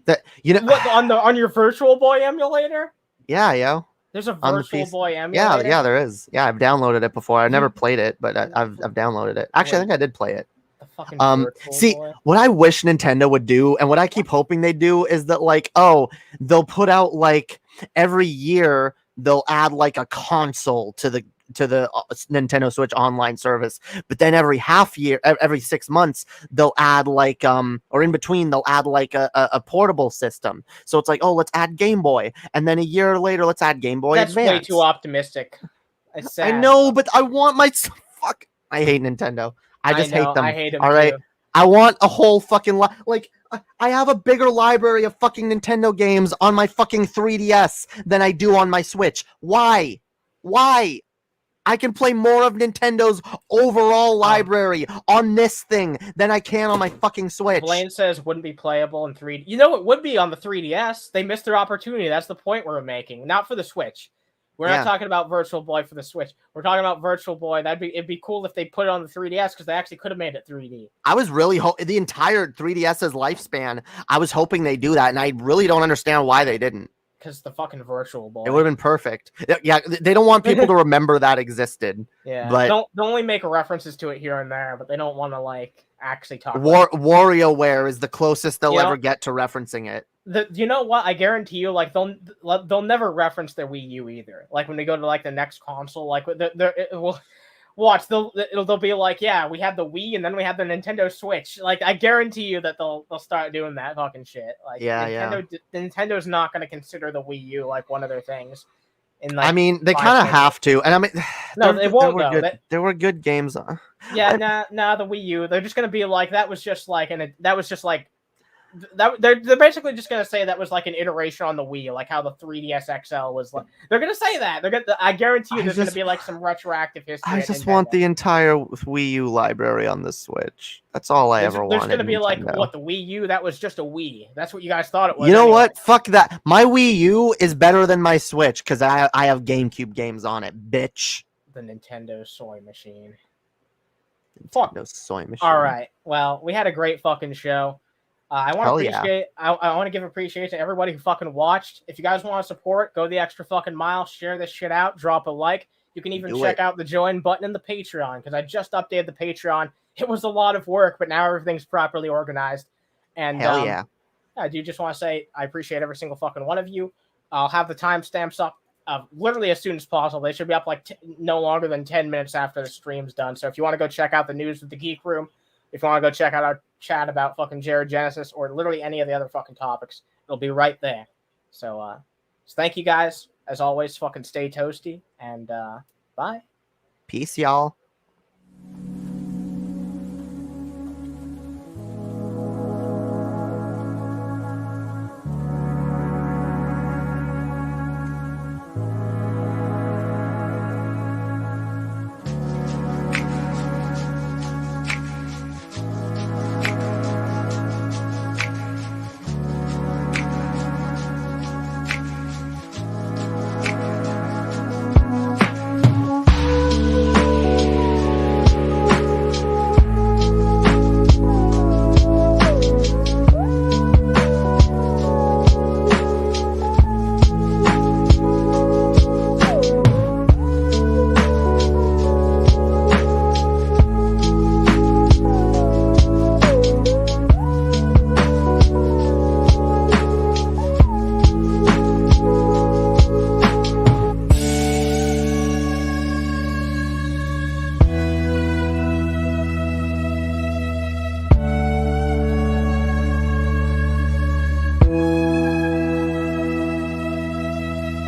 What on your Virtual Boy emulator? Yeah, yo. There's a Virtual Boy emulator. Yeah, there is. Yeah, I've downloaded it before. I never played it, but I've downloaded it. Actually, I think I did play it. The fucking see, what I wish Nintendo would do, and what I keep hoping they do, is that like, they'll put out like every year they'll add like a console to the Nintendo Switch online service, but then every 6 months they'll add like or in between they'll add like a portable system. So it's like, let's add Game Boy, and then a year later let's add Game Boy Advance. That's way too optimistic. It's sad. I know, but I want my I hate Nintendo. I just hate them. I hate them. All right, too. I want a whole fucking I have a bigger library of fucking Nintendo games on my fucking 3DS than I do on my Switch. Why? I can play more of Nintendo's overall library on this thing than I can on my fucking Switch. Blaine says wouldn't be playable in 3D. You know, it would be on the 3DS. They missed their opportunity. That's the point we're making. Not for the Switch. We're not talking about Virtual Boy for the Switch. We're talking about Virtual Boy. It'd be cool if they put it on the 3DS because they actually could have made it 3D. I was really the entire 3DS's lifespan. I was hoping they do that, and I really don't understand why they didn't. Because the fucking Virtual Boy. It would have been perfect. Yeah, they don't want people to remember that existed. Yeah, but they'll only make references to it here and there, but they don't want to like actually talk. WarioWare is the closest they'll ever get to referencing it. You know what? I guarantee you, like they'll never reference their Wii U either. Like when they go to like the next console, like watch they'll be like, yeah, we have the Wii and then we have the Nintendo Switch. Like I guarantee you that they'll start doing that fucking shit. Like Nintendo's not going to consider the Wii U like one of their things. I mean, they kind of have to, and I mean, no, they won't. There were good games. The Wii U. They're just going to be like that was just like they're basically just gonna say that was like an iteration on the Wii, like how the 3DS XL was. Like they're gonna say that. I guarantee you, there's gonna be like some retroactive history. I just want the entire Wii U library on the Switch. That's all I ever wanted. There's gonna be like what the Wii U? That was just a Wii. That's what you guys thought it was. You know what? Fuck that. My Wii U is better than my Switch because I have GameCube games on it, bitch. The Nintendo soy machine. Nintendo soy machine. All right. Well, we had a great fucking show. I want to appreciate. I want to give appreciation to everybody who fucking watched. If you guys want to support, go the extra fucking mile, share this shit out, drop a like. You can even check out the join button in the Patreon because I just updated the Patreon. It was a lot of work, but now everything's properly organized. And I do just want to say I appreciate every single fucking one of you. I'll have the timestamps up literally as soon as possible. They should be up like no longer than 10 minutes after the stream's done. So if you want to go check out the news with the Geek Room, if you want to go check out our chat about fucking Jared Genesis or literally any of the other fucking topics, it'll be right there. So thank you guys. As always, fucking stay toasty and bye. Peace, y'all.